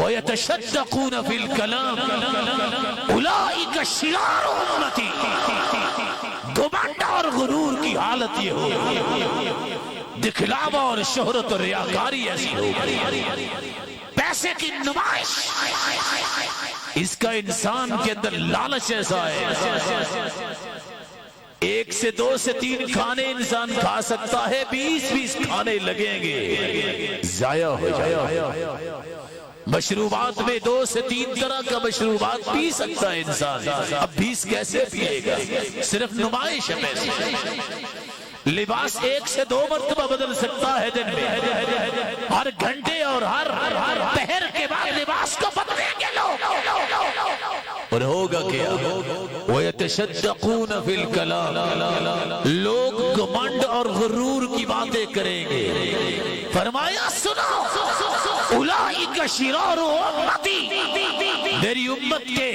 ويتشدقون في الكلام أولئك شرار أمتي۔ گمنڈ اور غرور کی حالت یہ ہوگی، دکھلاوا اور شہرت اور ریاکاری ایسی ہوگی، پیسے کی نمائش، اس کا انسان کے اندر لالچ ایسا ہے، ایک سے دو سے تین کھانے انسان کھا سکتا ہے، 20 کھانے لگیں گے، ضائع ہو جائے۔ مشروبات میں 2 سے 3 طرح کا مشروبات پی سکتا ہے انسان، اب 20 کیسے پیے گا؟ صرف نمائش ہے پیسے۔ لباس 1 سے 2 مرتبہ بدل سکتا ہے دن میں، ہر گھنٹے اور ہر پہر کے بعد لباس کو بدلیں گے لوگ، اور ہوگا کیا؟ وَيَتَشَدَّقُونَ فِي الْكَلَامِ، لوگ گمنڈ اور غرور کی باتیں کریں گے۔ فرمایا سنو اولئک شرار امتی، میری امت کے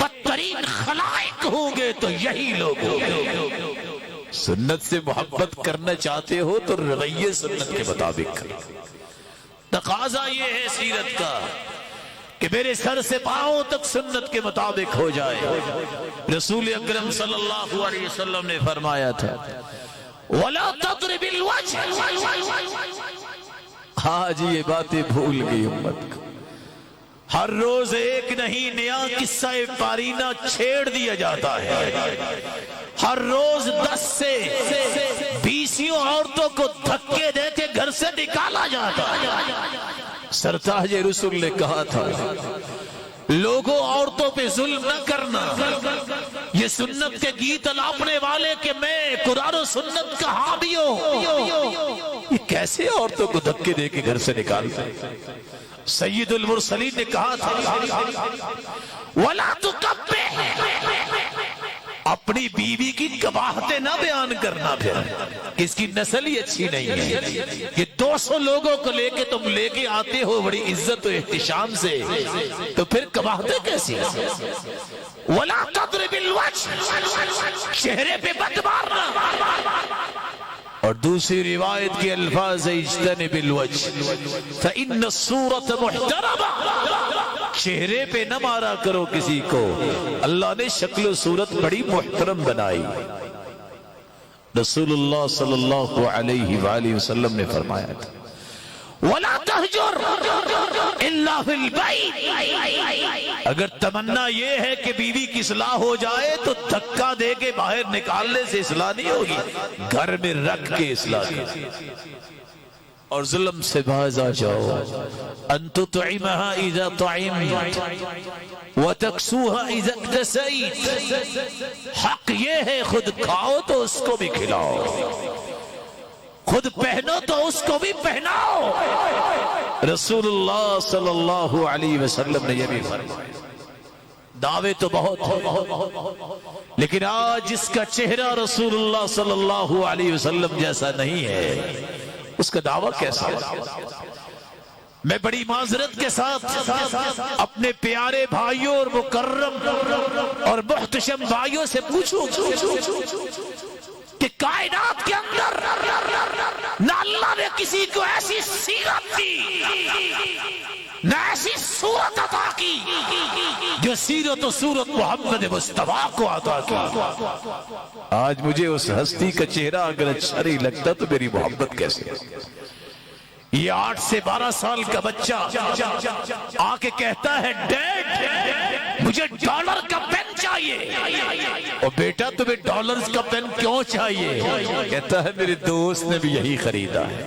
بدترین خلائق ہوں گے تو یہی لوگ ہوں گے۔ سنت سے محبت کرنا چاہتے ہو تو رویے سنت کے مطابق کرو۔ تقاضا یہ ہے سیرت کا کہ میرے سر سے پاؤں تک سنت کے مطابق ہو جائے۔ رسول اکرم صلی اللہ علیہ وسلم نے فرمایا تھا وَلَا تَضْرِبِ الْوَجْهِ۔ آج یہ باتیں بھول گئی امت کو، ہر روز ایک نہیں نیا قصہ پارینہ چھیڑ دیا جاتا ہے، ہر روز 10 سے 20 عورتوں کو دھکے دے کے گھر سے نکالا جاتا ہے۔ سرتاج رسول نے کہا تھا لوگوں عورتوں پہ ظلم نہ کرنا، یہ سنت کے گیت الاپنے والے کہ میں قرآن و سنت کا حامی ہوں، یہ کیسے عورتوں کو دھکے دے کے گھر سے نکالتا ہے؟ سید المرسلین نے کہا تھا وَلَا تُقَبِّحْ، اپنی بیوی کی قباحتیں نہ بیان کرنا، پھر اس کی نسل ہی اچھی نہیں ہے، یہ 200 لوگوں کو لے کے تم لے کے آتے ہو بڑی عزت و احتشام سے، تو پھر قباحتیں کیسی ہیں؟ وَلَا تَضْرِبِ الْوَجْهِ، چہرے پہ بد مارنا۔ اور دوسری روایت کے الفاظ اجتنب الوجه فإن الصورة محترمة، چہرے پہ نہ مارا کرو کسی کو، اللہ نے شکل و صورت بڑی محترم بنائی۔ رسول اللہ صلی اللہ علیہ وآلہ وسلم نے فرمایا تھا وَلَا تَهْجُرْ إِلَّا فِي الْبَيْتِ، اگر تمنا یہ ہے کہ بیوی کی اصلاح ہو جائے تو دھکا دے کے باہر نکالنے سے اصلاح نہیں ہوگی، گھر میں رکھ کے اصلاح کی۔ اور ظلم سے باز آ جاؤ، ان تطعمها اذا طعمت وتكسوها اذا اكتسيت، حق یہ ہے خود کھاؤ تو اس کو بھی کھلاؤ، خود پہنو تو اس کو بھی پہناؤ۔ رسول اللہ صلی اللہ علیہ وسلم نے یہ بھی فرمایا۔ دعوے تو بہت ہیں، لیکن آج جس کا چہرہ رسول اللہ صلی اللہ علیہ وسلم جیسا نہیں ہے، اس کا دعویٰ کیسا ہے؟ میں بڑی معذرت کے ساتھ اپنے پیارے بھائیوں اور مکرم اور محتشم بھائیوں سے پوچھوں کہ کائنات کے اندر نہ اللہ نے کسی کو ایسی سیرت دی، نہ ایسی صورت عطا کی جو سیرت و صورت محمد مصطفیٰ کو عطا کی۔ آج مجھے اس ہستی کا چہرہ اگر اچھا نہیں لگتا تو میری محبت کیسے؟ یہ 8 سے 12 سال کا بچہ آ کے کہتا ہے ڈیڈ مجھے ڈالر کا پین چاہیے، اور بیٹا تمہیں ڈالرز کا پین کیوں چاہیے؟ کہتا ہے میرے دوست نے بھی یہی خریدا ہے۔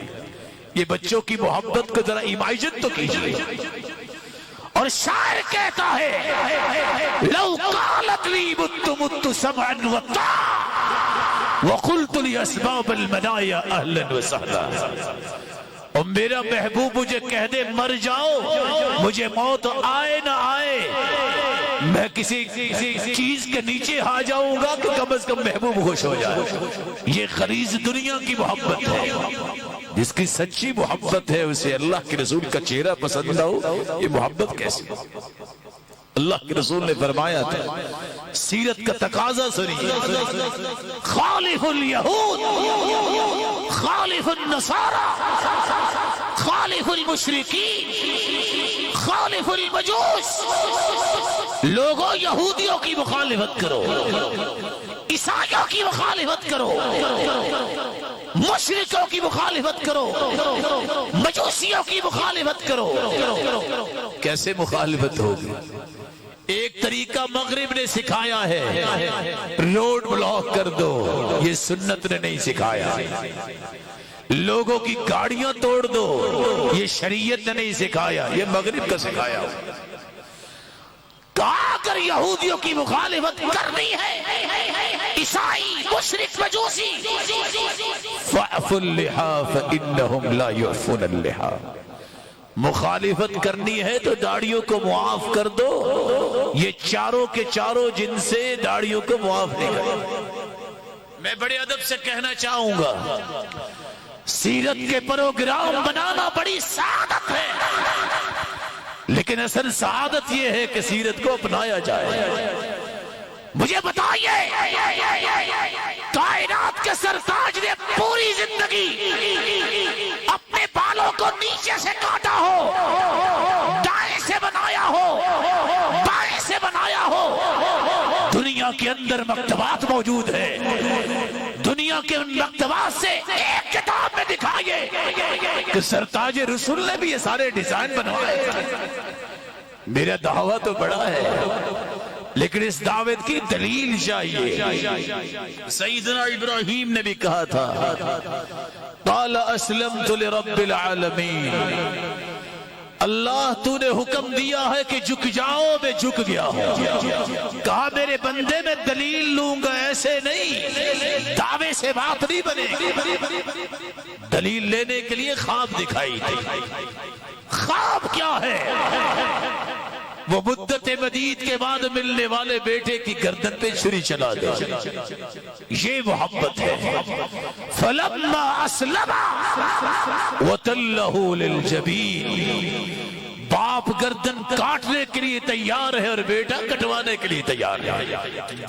یہ بچوں کی محبت کو ذرا امیجن تو کیجیے. اور شاعر کہتا ہے لو قالت لی مت مت سمعا وطاعا وقلت لاسباب المنایا اہلا وسہلا. اور میرا محبوب مجھے کہہ دے مر جاؤ, مجھے موت آئے نہ آئے, میں کسی چیز کے نیچے آ جاؤں گا کہ کم از کم محبوب خوش ہو جائے. یہ غریض دنیا کی محبت ہے. جس کی سچی محبت ہے اسے اللہ کے رسول کا چہرہ پسند ہو, یہ محبت کیسی؟ اللہ کے رسول نے فرمایا تھا, سیرت کا تقاضا سنیے, خالف الیہود خالف النصارى خالف المشرکین خالف المجوس. لوگوں یہودیوں کی مخالفت کرو, عیسائیوں کی مخالفت کرو, مشرکوں کی مخالفت کرو, مجوسیوں کی مخالفت کرو. کیسے مخالفت ہوگی؟ ایک طریقہ مغرب نے سکھایا ہے, روڈ بلاک کر دو, یہ سنت نے نہیں سکھایا. لوگوں کی گاڑیاں توڑ دو, یہ شریعت نے نہیں سکھایا, یہ مغرب کا سکھایا. کہا اگر یہودیوں کی مخالفت کرنی ہے, عیسائی مشرک مجوسی, فَاعْفُوا اللِّحَا فَإِنَّهُمْ لَا يُعْفُونَ اللِّحَا. مخالفت کرنی ہے تو داڑھیوں کو معاف کر دو, یہ چاروں کے چاروں جن سے داڑھیوں کو معاف نہیں کریں. میں بڑے ادب سے کہنا چاہوں گا, سیرت کے پروگرام بنانا بڑی سعادت ہے, لیکن اصل سعادت یہ ہے کہ سیرت کو اپنایا جائے. مجھے بتائیے کائنات کے سرتاج نے پوری زندگی اپنے بالوں کو نیچے سے کاٹا ہو, دائیں سے بنایا ہو, بائیں سے بنایا ہو. دنیا کے اندر مکتبات موجود ہیں, دنیا کے ان مکتبات سے ایک کتاب میں دکھائیے کہ سرتاج رسول نے بھی یہ سارے ڈیزائن بنوائے. میرا دعویٰ تو بڑا ہے, لیکن اس دعوت کی دلیل چاہیے. سیدنا ابراہیم نے بھی کہا تھا قال اسلمت لرب العالمین, اللہ تو نے حکم دیا ہے کہ جھک جاؤ, میں جھک گیا ہوں. کہا میرے بندے میں دلیل لوں گا, ایسے نہیں, دعوے سے بات نہیں بنے گی. دلیل لینے کے لیے خواب دکھائی تھی. خواب کیا ہے؟ وہ مدت مدید کے بعد ملنے والے بیٹے کی گردن پہ چھری چلا دے. یہ محبت ہے. فلما اسلم وتلہ للجبین, باپ گردن کاٹنے کے لیے تیار ہے اور بیٹا کٹوانے کے لیے تیار ہے.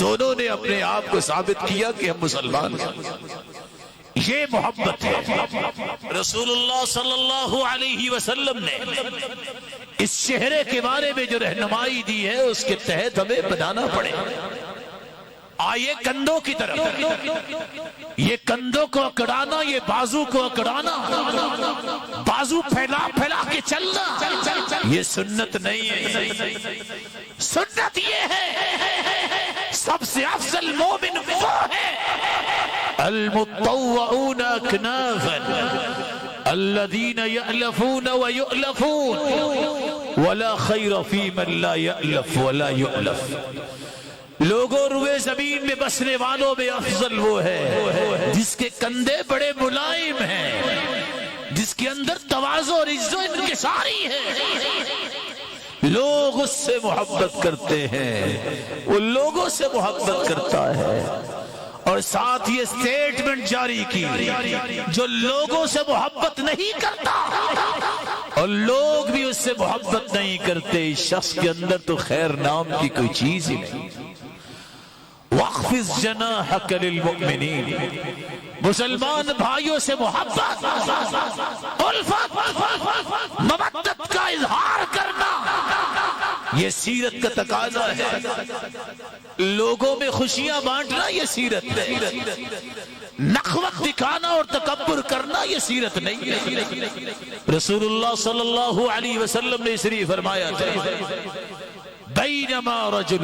دونوں نے اپنے آپ کو ثابت کیا کہ ہم مسلمان ہیں. یہ محبت ہے. رسول اللہ صلی اللہ علیہ وسلم نے اس چہرے کے بارے میں جو رہنمائی دی ہے اس کے تحت ہمیں بنانا پڑے. آئیے کندھوں کی طرف, یہ کندھوں کو اکڑانا, یہ بازو کو اکڑانا, بازو پھیلا پھیلا کے چلنا, یہ سنت نہیں ہے. سنت یہ ہے سب سے افضل مومن وہ ہے المطوعون اکنافا الذين يألفون ويؤلفون ولا خير في من لا يألف ولا يؤلف. لوگوں روئے زمین میں بسنے والوں میں افضل وہ ہے جس کے کندھے بڑے ملائم ہیں, جس کے اندر تواضع اور عزت انکساری ہے. لوگ اس سے محبت کرتے ہیں, وہ لوگوں سے محبت کرتا ہے. اور ساتھ یہ سٹیٹمنٹ جاری کی, جو لوگوں سے محبت نہیں کرتا اور لوگ بھی اس سے محبت نہیں کرتے, اس شخص کے اندر تو خیر نام کی کوئی چیز ہی نہیں. وَاخْفِضْ جَنَاحَكَ لِلْمُؤْمِنِينَ, مسلمان بھائیوں سے محبت, الفت, مودت کا اظہار کرنا, یہ سیرت کا تقاضا ہے. لوگوں میں خوشیاں بانٹنا یہ سیرت ہے. نخوت دکھانا اور تکبر کرنا یہ سیرت نہیں ہے. رسول اللہ صلی اللہ علیہ وسلم نے اس لیے فرمایا تھا بینما رجل,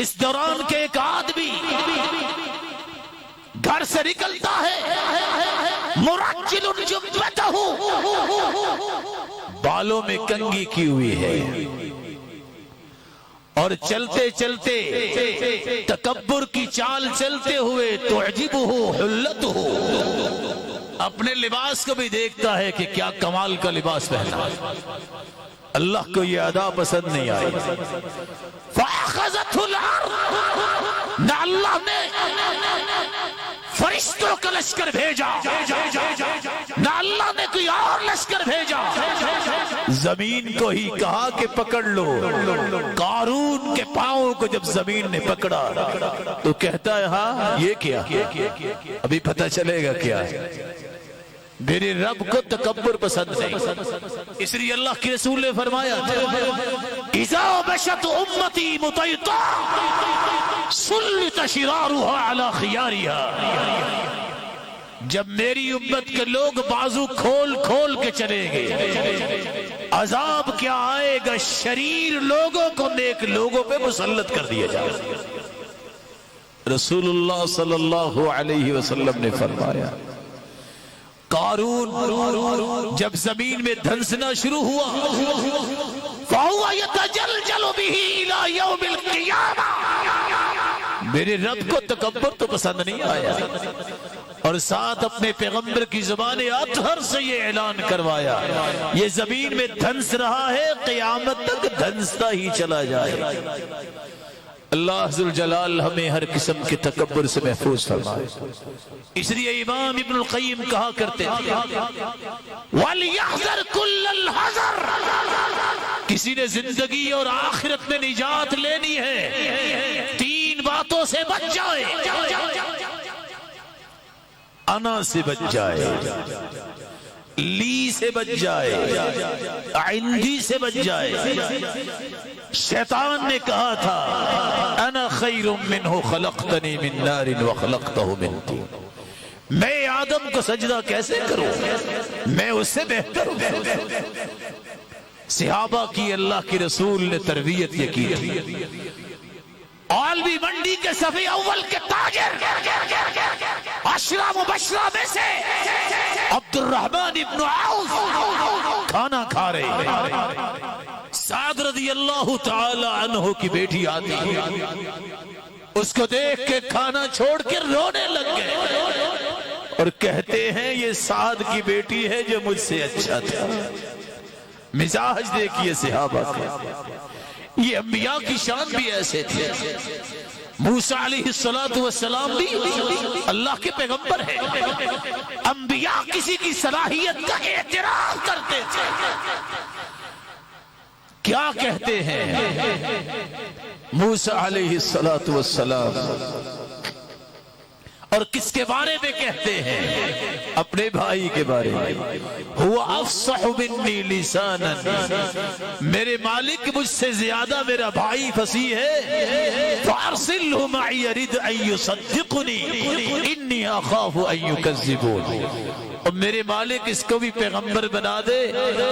اس دوران کے ایک آدمی گھر سے نکلتا ہے مرجل جبتہ، بالوں میں کنگھی کی ہوئی ہے، اور چلتے چلتے تکبر کی چال چلتے ہوئے تعجبہ حلتہ، اپنے لباس کو بھی دیکھتا ہے کہ کیا کمال کا لباس پہنا ہے۔ اللہ کو یہ ادا پسند نہیں آئی۔ فَأَخَذَتْهُ الْأَرْضُ، نہ اللہ نے فرشتوں کا لشکر بھیجا، نہ اللہ نے کوئی اور لشکر بھیجا، زمین کو ہی کہا کہ پکڑ لو۔ قارون کے پاؤں کو جب زمین نے پکڑا تو کہتا ہے ہاں یہ کیا، ابھی پتہ چلے گا کیا ہے۔ میرے رب کو تکبر پسند نہیں، اس لیے اللہ کے رسول نے فرمایا اذا بشت امتی مطیطا سلط شرارها على خيارها، جب میری امت کے لوگ بازو کھول کھول کے چلیں گے، عذاب کیا آئے گا، شریر لوگوں کو نیک لوگوں پہ مسلط کر دیا جائے گا۔ رسول اللہ صلی اللہ علیہ وسلم نے فرمایا قارون جب زمین میں دھنسنا شروع ہوا فَهُوَ يَتَجَلْجَلُ بِهِ إِلَى يَوْمِ الْقِيَامَةِ، میرے رب کو تکبر تو پسند نہیں آیا، اور ساتھ اپنے پیغمبر کی زبان اطہر سے یہ اعلان کروایا یہ زمین میں دھنس رہا ہے، قیامت تک دھنستا ہی چلا جائے۔ اللہ ذوالجلال ہمیں ہر قسم کے تکبر سے محفوظ فرمائے۔ اس لیے امام ابن القیم کہا کرتے تھے وَلْيَحْذَرْ كُلَّ الْحَذَرْ، کسی نے زندگی اور آخرت میں نجات لینی ہے تین باتوں سے بچ جائے، انا سے بچ جائے، لی سے بچ جائے، عندی سے بچ جائے۔ شیطان نے کہا تھا انا خیر منہ خلقتنی من نار وخلقتہ من طین، میں آدم کو سجدہ کیسے کروں، میں اس سے بہتر ہوں۔ صحابہ کی اللہ کے رسول نے تربیت یہ کی تھی۔ عالمی منڈی کے صفی اول کے تاجر عشرہ مبشرہ میں سے عبد الرحمن ابن عوف کھانا کھا رہے، سعد رضی اللہ تعالی عنہ کی بیٹی آتی ہے، اس کو دیکھ کے کھانا چھوڑ کے رونے لگ گئے اور کہتے ہیں یہ سعد کی بیٹی ہے جو مجھ سے اچھا تھا۔ مزاج دیکھیے صحابہ کا، یہ انبیاء کی شان بھی ایسے تھے۔ موسیٰ علیہ السلام بھی اللہ کے پیغمبر ہیں، انبیاء کسی کی صلاحیت کا احترام کرتے تھے۔ کیا کہتے ہیں موسیٰ علیہ السلام، اور کس کے بارے میں کہتے ہیں؟ اپنے بھائی کے بارے میں، هو افصح منی لسانا، میرے مالک مجھ سے زیادہ میرا بھائی فصیح ہے، فارسلہ معی يرد ان يصدقنی انی اخاف ان یکذبون، اور میرے مالک اس کو بھی پیغمبر بنا دے،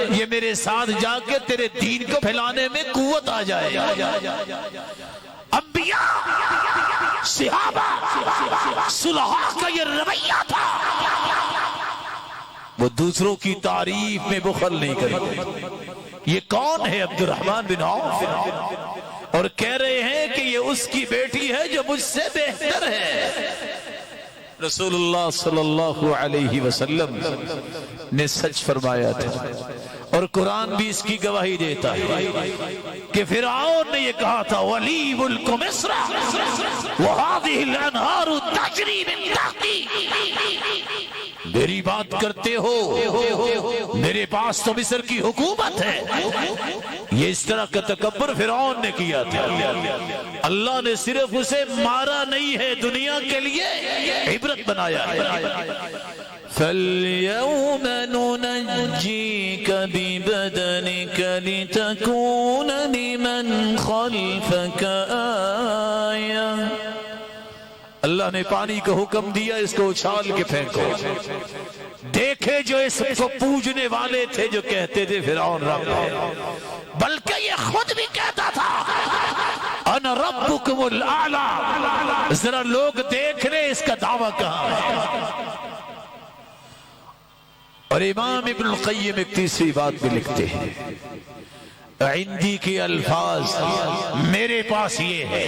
یہ میرے ساتھ جا کے تیرے دین کو پھیلانے میں قوت آ جائے۔ انبیاء، صحابہ، صلحاء کا یہ رویہ تھا، وہ دوسروں کی تعریف میں بخل نہیں کرتے۔ یہ کون ہے؟ عبد الرحمن بن عوف، اور کہہ رہے ہیں کہ یہ اس کی بیٹی ہے جو مجھ سے بہتر ہے۔ رسول اللہ صلی اللہ علیہ وسلم نے سچ فرمایا تھا، اور قرآن بھی اس کی گواہی دیتا ہے کہ فرعون نے یہ کہا تھا ولی ملک مصر وہذہ الانہار تجری من تحتی، میری بات کرتے ہو، میرے پاس تو مصر کی حکومت ہے۔ یہ اس طرح کا تکبر فرعون نے کیا تھا۔ اللہ نے صرف اسے مارا نہیں ہے، دنیا کے لیے عبرت بنایا ہے۔ فَالْيَوْمَ نُنَجِّيكَ بِبَدَنِكَ لِتَكُونَ لِمَنْ خَلْفَكَ آيَةً، اللہ نے پانی کو حکم دیا اس کو اچھال کے پھینکو۔ دیکھے جو اس کو پوجنے والے تھے جو کہتے تھے فرعون رب ہے، بلکہ یہ خود بھی کہتا تھا انا ربکم الاعلی، ذرا لوگ دیکھ رہے اس کا دعویٰ کہاں ہے۔ اور امام ابن القیم ایک تیسری بات بھی لکھتے ہیں، عندی کے الفاظ میرے پاس یہ ہے،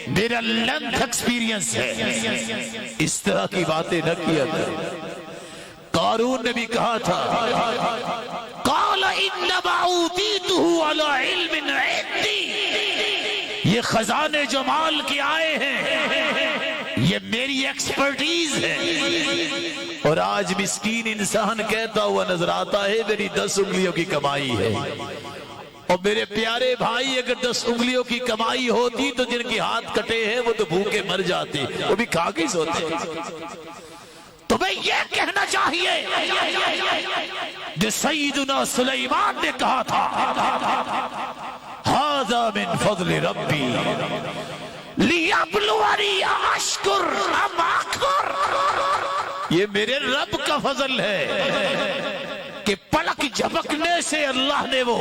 میرا لینتھ ایکسپیرینس ہے، اس طرح کی باتیں نہ کیا کریں۔ قارون نے بھی کہا تھا، قال انما اوتیتہ علی علم عندی، یہ خزانے جو مال کے آئے ہیں یہ میری ایکسپرٹیز ہے۔ اور آج مسکین انسان کہتا ہوا نظر آتا ہے میری 10 انگلیوں کی کمائی ہے، اور میرے پیارے بھائی اگر 10 انگلیوں کی کمائی ہوتی تو جن کے ہاتھ کٹے ہیں وہ تو بھوکے مر جاتے، وہ بھی کھا کے سوتے۔ تمہیں یہ کہنا چاہیے جو سیدنا سلیمان نے کہا تھا، ھذا من فضل ربی لیبلونی اشکر ام اکفر، یہ میرے رب کا فضل ہے کہ پلک جھپکنے سے اللہ نے وہ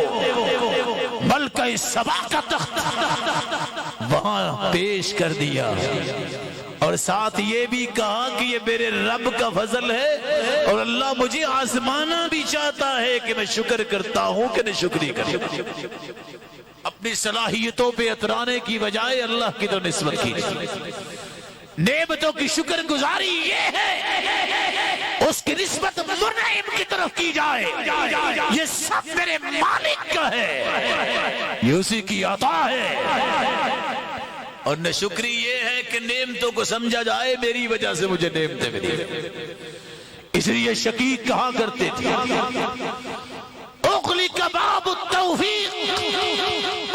ملکہ سبا کا تخت وہاں پیش کر دیا، اور ساتھ یہ بھی کہا کہ یہ میرے رب کا فضل ہے، اور اللہ مجھے آزمانا بھی چاہتا ہے کہ میں شکر کرتا ہوں کہ نہیں شکری کرتا۔ اپنی صلاحیتوں پہ اترانے کی بجائے اللہ کی تو نسبت کی، نعمتوں کی شکر گزاری یہ ہے اس کی نسبت منعم کی طرف کی جائے، یہ سب میرے مالک کا ہے، یہ اسی کی عطا ہے۔ اور نہ شکری یہ ہے کہ نعمتوں کو سمجھا جائے میری وجہ سے مجھے نعمتیں ملی۔ اس لیے شقیق کہا کرتے تھے، اغلق باب التوفیق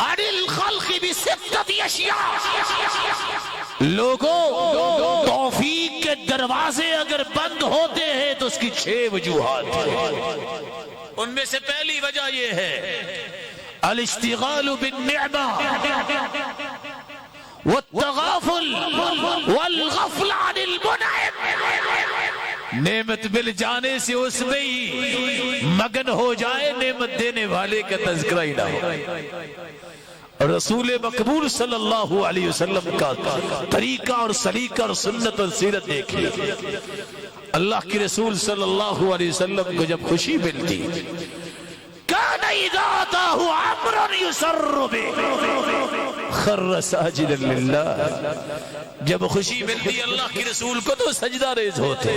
عن الخلق بستۃ اشیاء، لوگوں توفیق کے دروازے اگر بند ہوتے ہیں تو اس کی 6 وجوہات ہیں، ان میں سے پہلی وجہ یہ ہے الاشتغال بالنعمہ والتغافل والغفل عن المنعم، نعمت مل جانے سے اس میں ہی مگن ہو جائے، نعمت دینے والے کا تذکرہ ہی نہ ہو۔ رسول مقبول صلی اللہ علیہ وسلم کا طریقہ اور سلیقہ اور سنت اور سیرت دیکھیے۔ اللہ کے رسول صلی اللہ علیہ وسلم کو جب خوشی ملتی، كان إذا أتاه أمر يسر به خر ساجدا لله، جب خوشی ملتی اللہ کے رسول کو تو سجدہ ریز ہوتے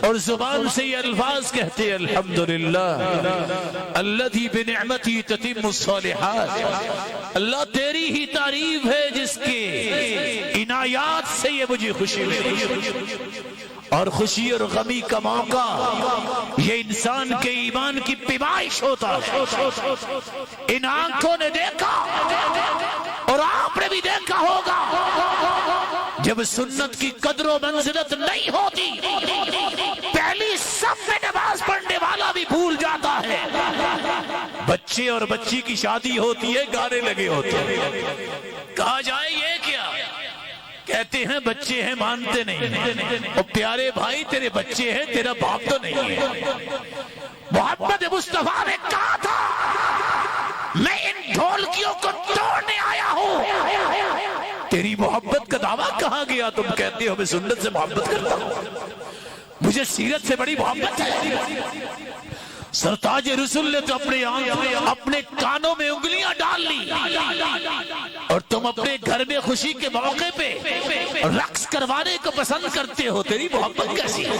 اور زبان سے یہ الفاظ کہتے الحمدللہ الذی بنعمتی تتم الصالحات، اللہ تیری ہی تعریف ہے جس کے عنایات سے یہ مجھے خوشی ملی۔ اور خوشی اور غمی کا موقع یہ انسان کے ایمان کی پیمائش ہوتا ہے۔ ان آنکھوں نے دیکھا اور آپ نے بھی دیکھا ہوگا، جب سنت کی قدر و منزلت نہیں ہوتی پہلی صف میں نماز پڑھنے والا بھی بھول جاتا ہے۔ بچے اور بچی کی شادی ہوتی ہے، گانے لگے ہوتے ہیں، کہا جائے یہ کیا، کہتے ہیں بچے ہیں مانتے نہیں، اور پیارے بھائی تیرے بچے ہیں، تیرا باپ تو نہیں ہے۔ محمد مصطفیٰ نے کہا تھا میں ان ڈھولکیوں کو توڑنے آیا ہوں، تیری محبت کا دعویٰ کہاں گیا؟ تم کہتے ہو میں سنت سے محبت کرتا ہوں، مجھے سیرت سے بڑی محبت ہے۔ سرتاج رسول نے تو اپنے کانوں میں انگلیاں ڈال لی، اور تم اپنے گھر میں خوشی کے موقع پہ رقص کروانے کو پسند کرتے ہو، تیری محبت کیسی ہے؟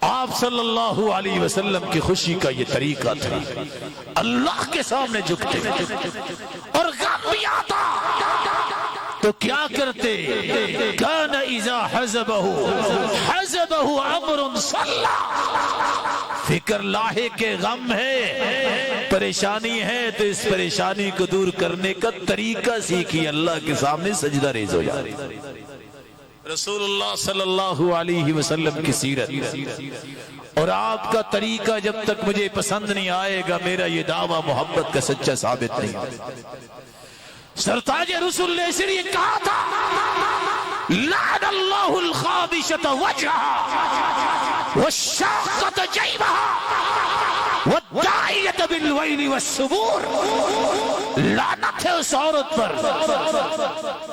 آپ صلی اللہ علیہ وسلم کی خوشی کا یہ طریقہ تھا، اللہ کے سامنے جھکتے اور غم بھی آتا تو کیا کرتے؟ کان اذا حزبہ امر صلی، فکر لاحق کے غم ہے، پریشانی ہے تو اس پریشانی کو دور کرنے کا طریقہ سیکھی، اللہ کے سامنے سجدہ ریز ہو جائے۔ رسول اللہ صلی اللہ علیہ وسلم کی سیرت اور آپ کا طریقہ جب تک مجھے پسند نہیں آئے گا، میرا یہ دعویٰ محبت کا سچا ثابت نہیں۔ سرتاج رسول نے اس لیے کہا تھا لعن اللہ الخابشۃ وجہہا والشاقۃ جیبہا والداعیۃ بالویل والسبور، لعنت ہے اس عورت پر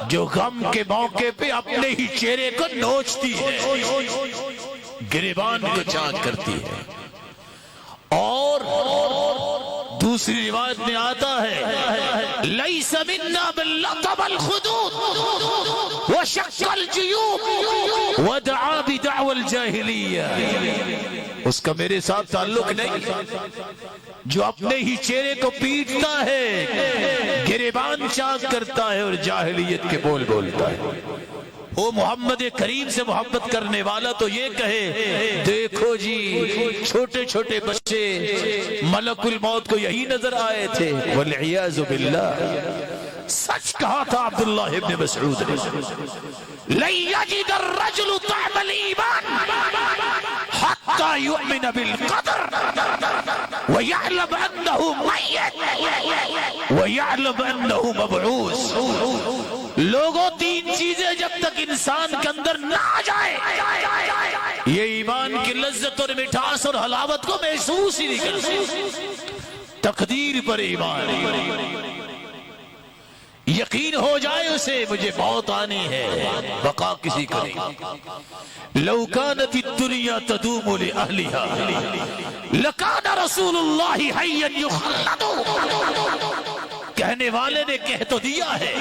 جو غم کے موقع پہ اپنے ہی چہرے کو نوچتی ہے، گریبان کو چاک کرتی ہے۔ اور دوسری روایت میں آتا ہے لیس منا من لطم الخدود وشق الجیوب ودعا بدعوى الجاہلیہ، اس کا میرے ساتھ تعلق نہیں جو اپنے ہی چہرے کو پیٹتا ہے، گریبان چاک کرتا ہے اور جاہلیت کے بول بولتا ہے۔ وہ محمد کریم سے محبت کرنے والا تو یہ کہے دیکھو جی چھوٹے چھوٹے بچے ملک الموت کو یہی نظر آئے تھے، والعیاذ باللہ۔ سچ کہا تھا عبداللہ ابن مسعود نے، لن یجد الرجل طعم الایمان حتی یؤمن بالقدر ویعلم انه میت ویعلم انه مبعوث۔ لوگوں تین چیزیں جب تک انسان کے اندر نہ آ جائے یہ ایمان کی لذت اور مٹھاس اور حلاوت کو محسوس ہی نہیں کر سکتے۔ تقدیر پر ایمان، یقین ہو جائے اسے مجھے موت آنی ہے، بقا کسی کو نہیں۔ لو كانت الدنيا تدوم لأهلها لكان رسول الله حيا يخلد۔ کہنے والے نے کہہ تو دیا ہے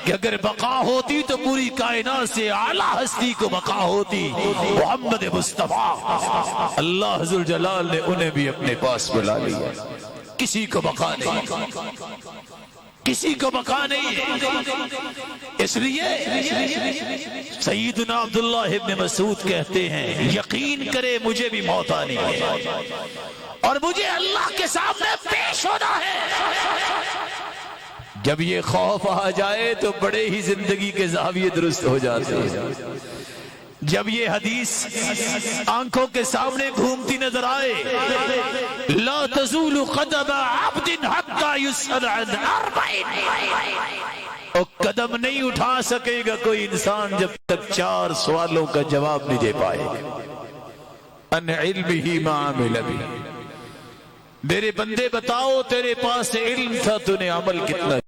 کہ اگر بقا ہوتی تو پوری کائنات سے اعلیٰ ہستی کو بقا ہوتی، محمد مصطفیٰ۔ اللہ ذوالجلال نے انہیں بھی اپنے پاس بلا لیا، کسی کو بقا نہیں، کسی کو بقا نہیں ہے۔ اس لیے سیدنا عبداللہ ابن مسعود کہتے ہیں یقین کرے مجھے بھی موت آنی ہے اور مجھے اللہ کے سامنے پیش ہونا ہے۔ جب یہ خوف آ جائے تو بڑے ہی زندگی کے زاویے درست ہو جاتے ہیں۔ جب یہ حدیث آنکھوں کے سامنے گھومتی نظر آئے لا تزول قدم عبد حتى يسأل عن اربع، اور قدم نہیں اٹھا سکے گا کوئی انسان جب تک 4 سوالوں کا جواب نہیں دے پائے گا۔ ان علمہ ما عمل به، میرے بندے بتاؤ تیرے پاس علم تھا تو نے عمل کتنا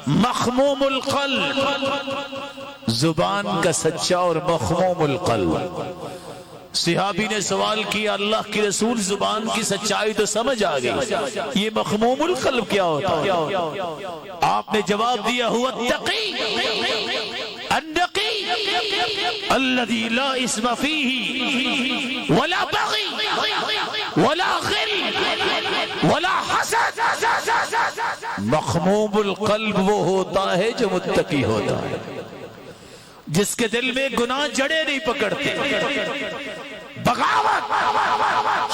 مخموم القلب، زبان کا سچا اور مخموم القلب۔ صحابی نے سوال کیا اللہ کے رسول زبان کی سچائی تو سمجھ آ گئی، یہ مخموم القلب کیا ہوتا ہے؟ آپ نے جواب دیا هو التقی النقی الذي لا اسم فيه ولا بغي ولا غل ولا حسد۔ مخموم القلب وہ ہوتا ہے جو متقی ہوتا ہے، جس کے دل میں گناہ جڑے نہیں پکڑتے، بغاوت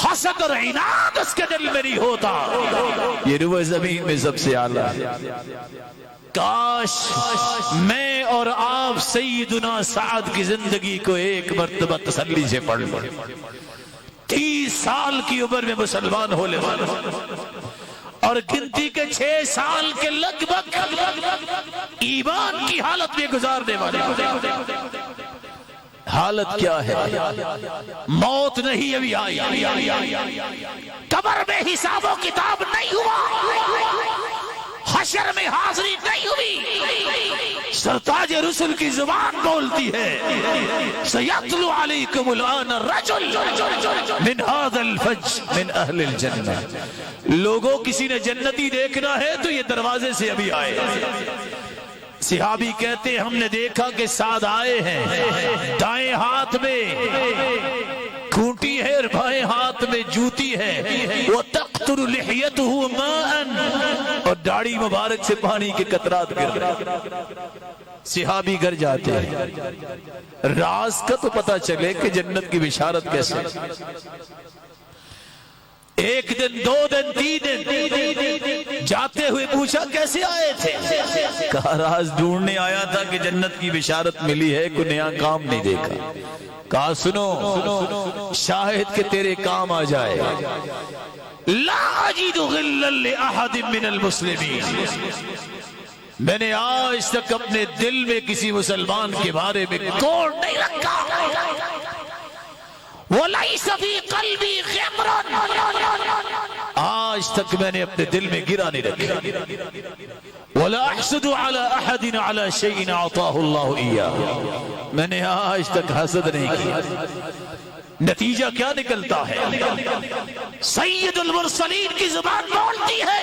حسد اور عناد اس کے دل میں نہیں ہوتا۔ یہ روح زمین میں سب سے اعلیٰ ہے۔ کاش میں اور آپ سیدنا سعد کی زندگی کو ایک مرتبہ تسلی سے پڑھ لیں۔ 30 سال کی عمر میں مسلمان ہونے والا اور گنتی کے 6 سال کے لگ بھگ ایمان کی حالت میں گزارنے والے۔ حالت کیا ہے؟ موت نہیں ابھی آئی، قبر میں حساب و کتاب نہیں ہوا، حشر میں حاضری نہیں ہوئی۔ سرتاج رسل کی زبان بولتی ہے سیتلو علیکم الآن رجل من هذا الفج من اہل الجنہ۔ لوگوں کسی نے جنتی دیکھنا ہے تو یہ دروازے سے ابھی آئے۔ صحابی کہتے ہیں ہم نے دیکھا کہ سعد آئے ہیں، دائیں ہاتھ میں کھونٹی ہے اور بائیں ہاتھ میں جوتی ہے، وَتَقْتُرُ لِحْيَتُهُ مَاءً، اور داڑھی مبارک سے پانی کے قطرات گر رہے۔ صحابی گھر جاتے ہیں، راز کا تو پتہ چلے کہ جنت کی بشارت کیسے۔ ایک دن، 2 دن، 3 دن جاتے ہوئے پوچھا کیسے آئے تھے؟ کہا راز ڈھونڈنے آیا تھا کہ جنت کی بشارت ملی ہے، کوئی نیا کام نہیں دیکھا۔ کہا سنو شاہد کہ تیرے کام آ جائے۔ لا اجد غلا لأحد من المسلمین، میں نے آج تک اپنے دل میں کسی مسلمان کے بارے میں کوڑ نہیں رکھا۔ وَلَيْسَ فِي قَلْبِي غِمْرٌ، آج تک میں نے اپنے دل میں گرا نہیں رکھا۔ وَلَا أَحْسُدُ عَلَىٰ أَحَدٍ عَلَىٰ شَيْءٍ أَعْطَاهُ اللَّهُ إِيَّاهُ، میں نے آج تک حسد نہیں کیا۔ نتیجہ کیا نکلتا ہے؟ سید المرسلین کی زبان بولتی ہے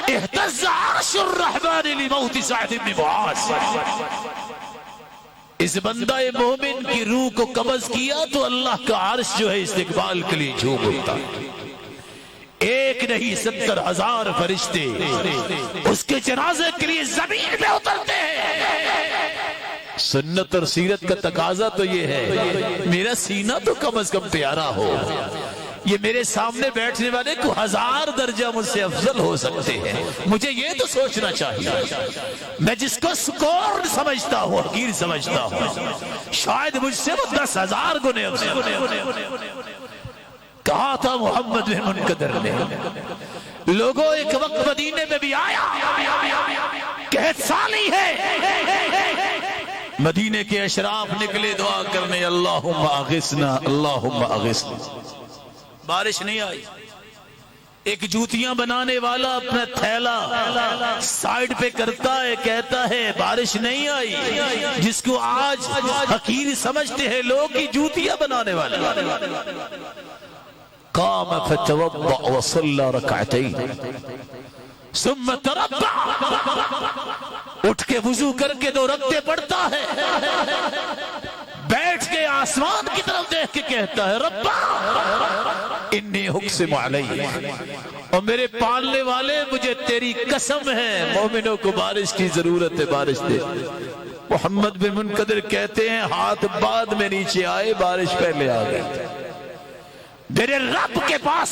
اهتز عرش الرحمن لموت سعد بن معاذ۔ اس بندہ مومن کی روح کو قبض کیا تو اللہ کا عرش جو ہے استقبال کے لیے جھوم اٹھتا ہے۔ ایک نہیں 70,000 فرشتے اس کے جنازے کے لیے زمین پہ اترتے ہیں۔ سنت اور سیرت کا تقاضا تو یہ ہے میرا سینہ تو کم از کم پیارا ہو، یہ میرے سامنے بیٹھنے والے کو 1000 درجہ مجھ سے افضل ہو سکتے ہیں، مجھے یہ تو سوچنا چاہیے۔ میں جس کو سکور سمجھتا ہوں، حقیر سمجھتا ہوں، شاید مجھ سے وہ 10,000 گنے افضل۔ کہا تھا محمد بن منقدر نے، لوگوں ایک وقت مدینے میں بھی آیا، قحط سالی ہے، مدینے کے اشراف نکلے دعا کرنے اللہم اغثنا اللہم اغثنا، بارش نہیں آئی۔ ایک جوتیاں بنانے والا اپنا تھیلا سائیڈ پہ کرتا ہے، کہتا ہے بارش نہیں آئی۔ جس کو آج حقیر سمجھتے ہیں لوگ کی جوتیاں بنانے والا، قام فتوضأ وصلى ركعتين ثم تربع، اٹھ کے وضو کر کے 2 رکعتیں پڑھتا ہے، بیٹھ کے آسمان کی طرف دیکھ کے کہتا ہے ربا انی اقسم علیہ، اور میرے پالنے والے مجھے تیری قسم ہے مومنوں کو بارش کی ضرورت ہے، بارش دے۔ محمد بن منقدر کہتے ہیں ہاتھ بعد میں نیچے آئے، بارش پہلے آ گئی۔ میرے رب کے پاس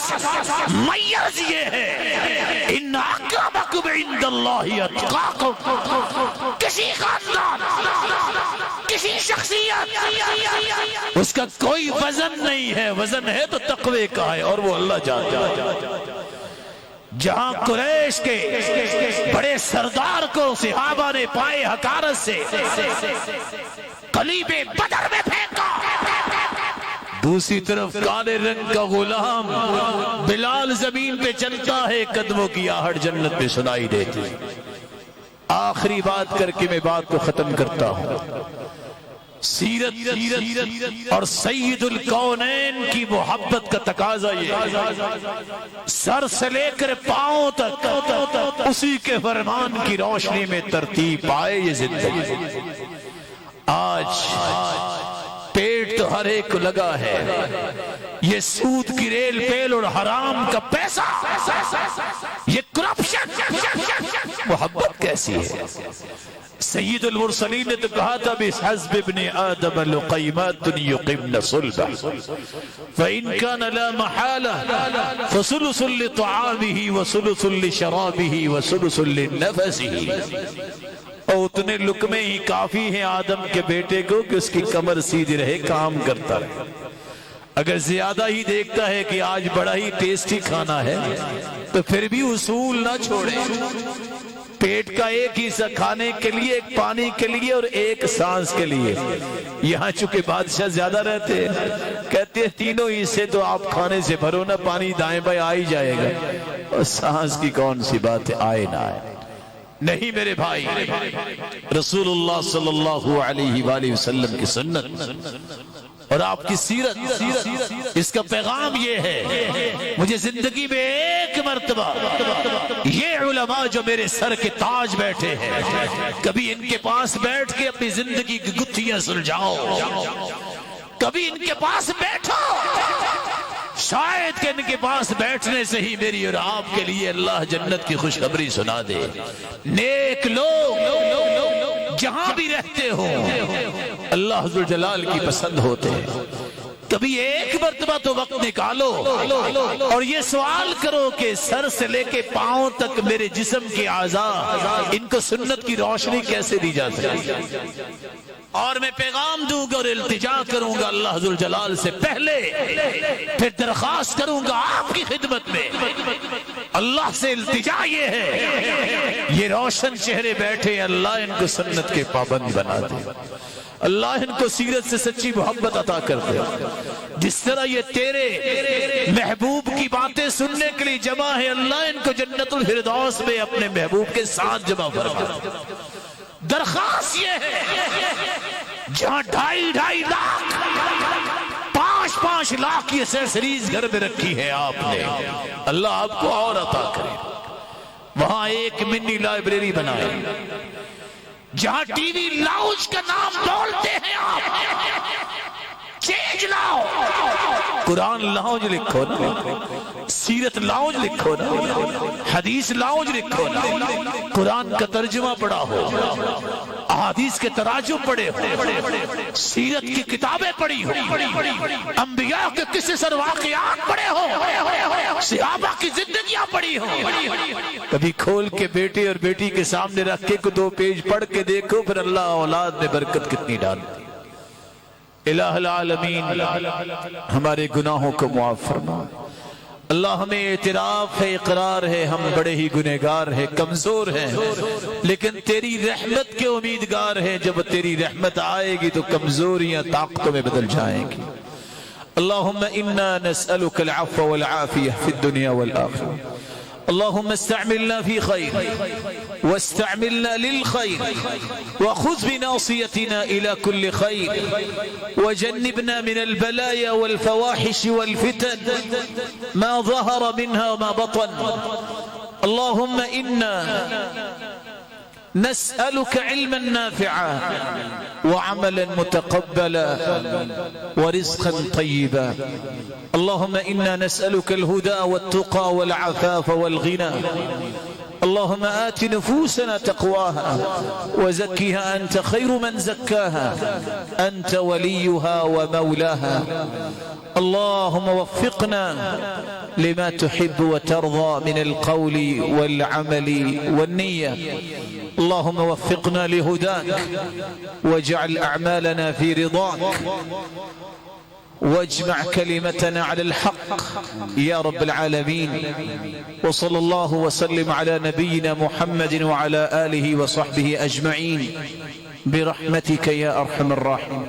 میز یہ ہے ان اکرمکم عند اللہ اتقاکم، کسی خاندان، کسی شخصیت اس کا کوئی وزن نہیں ہے، وزن ہے تو تقوی کا ہے اور وہ اللہ جانتا ہے۔ جہاں قریش کے بڑے سردار کو صحابہ نے پائے حقارت سے قلیب بدر میں پھینکا، دوسری طرف کالے رنگ کا غلام بلال زمین پہ چلتا ہے، قدموں کی آہٹ جنت میں سنائی دیتی۔ آخری بات کر کے میں بات کو ختم کرتا ہوں. سیرت اور سید الکونین کی محبت کا تقاضا یہ سر سے لے کر پاؤں تک اسی کے فرمان کی روشنی میں ترتیب پائے یہ زندگی. آج پیٹ تو ہر ایک کو لگا ہے, یہ سود کی ریل پیل اور حرام کا پیسہ, یہ کرپشن, محبت کیسی ہے. سید المرسلین نے تو کہا تھا بحسب ابن آدم لقیمات یقمن صلبہ فإن كان لا محالہ فثلث لطعامہ وثلث لشرابہ وثلث لنفسہ. اور اتنے لقمے ہی کافی ہیں آدم کے بیٹے کو کہ اس کی کمر سیدھی رہے, کام کرتا رہے. اگر زیادہ ہی دیکھتا ہے کہ آج بڑا ہی ٹیسٹی کھانا ہے تو پھر بھی اصول نہ چھوڑے. پیٹ کا ایک حصہ کھانے کے لیے, ایک پانی کے لیے اور ایک سانس کے لیے. یہاں چونکہ بادشاہ زیادہ رہتے ہیں, کہتے ہیں تینوں حصے تو آپ کھانے سے بھرو نا, پانی دائیں بائیں آ ہی جائے گا, اور سانس کی کون سی بات ہے, آئے نہ آئے. نہیں میرے بھائی, رسول اللہ صلی اللہ علیہ وآلہ وسلم کی سنت اور آپ کی سیرت, اس کا پیغام یہ ہے, مجھے زندگی میں ایک مرتبہ یہ علماء جو میرے سر کے تاج بیٹھے ہیں, کبھی ان کے پاس بیٹھ کے اپنی زندگی کی گتھیاں سلجھاؤ, کبھی ان کے پاس بیٹھو, شاید کہ ان کے پاس بیٹھنے سے ہی میری اور آپ کے لیے اللہ جنت کی خوشخبری سنا دے. نیک لوگ جہاں بھی رہتے ہو اللہ ذو الجلال کی پسند ہوتے ہیں. کبھی ایک مرتبہ تو وقت نکالو اور یہ سوال کرو کہ سر سے لے کے پاؤں تک میرے جسم کے اعضاء, ان کو سنت کی روشنی کیسے دی جا سکتی. اور میں پیغام دوں گا اور التجا کروں گا اللہ ذو الجلال سے, پہلے پھر درخواست کروں گا آپ کی خدمت میں. اللہ سے التجا یہ ہے, یہ روشن چہرے بیٹھے, اللہ ان کو سنت کے پابند بنا دے, اللہ ان کو سیرت سے سچی محبت عطا کر دے. جس طرح یہ تیرے محبوب کی باتیں سننے کے لیے جمع ہے, اللہ ان کو جنت الفردوس میں اپنے محبوب کے ساتھ جمع فرما. درخواست یہ ہے, جہاں 2.5 لاکھ 5 لاکھ کی ایسیسریز گھر میں رکھی ہے آپ نے, اللہ آپ کو اور عطا کرے. وہاں ایک منی لائبریری بنائے, جہاں ٹی وی لاؤنج کا نام بولتے ہیں آپ, چینج لاؤ, قرآن لاؤنج لکھو نا, سیرت لاؤنج لکھو نا, حدیث لاؤنج لکھو نا, قرآن کا ترجمہ پڑھا ہو, احادیث کے تراجم پڑھے ہو, سیرت کی کتابیں پڑھی ہو, انبیاء کے قصص اور واقعات پڑھے ہو, صحابہ کی زندگیاں پڑھی ہو. کبھی کھول کے بیٹے اور بیٹی کے سامنے رکھ کے 2 پیج پڑھ کے دیکھو, پھر اللہ اولاد میں برکت کتنی ڈالتی. الہ العالمین ہمارے گناہوں کو معاف فرما. اللہ ہمیں اعتراف ہے, اقرار ہے, ہم بڑے ہی گنہگار ہیں, کمزور ہیں, لیکن تیری رحمت کے امیدگار ہیں. جب تیری رحمت آئے گی تو کمزوریاں طاقتوں میں بدل جائیں گی. اللہم انا نسألک العفو والعافیہ فی الدنیا والآخرہ. اللهم استعملنا في خير واستعملنا للخير وخذ بناصيتنا إلى كل خير وجنبنا من البلايا والفواحش والفتن ما ظهر منها وما بطن. اللهم إنا نسألك علما نافعا وعملا متقبلا ورزقا طيبا. اللهم إنا نسألك الهدى والتقى والعفاف والغنى. اللهم آت نفوسنا تقواها وزكها أنت خير من زكاها أنت وليها ومولاها. اللهم وفقنا لما تحب وترضى من القول والعمل والنية. اللهم وفقنا لهداك واجعل أعمالنا في رضاك واجمع كلمتنا على الحق يا رب العالمين. وصلى الله وسلم على نبينا محمد وعلى آله وصحبه أجمعين برحمتك يا أرحم الراحمين.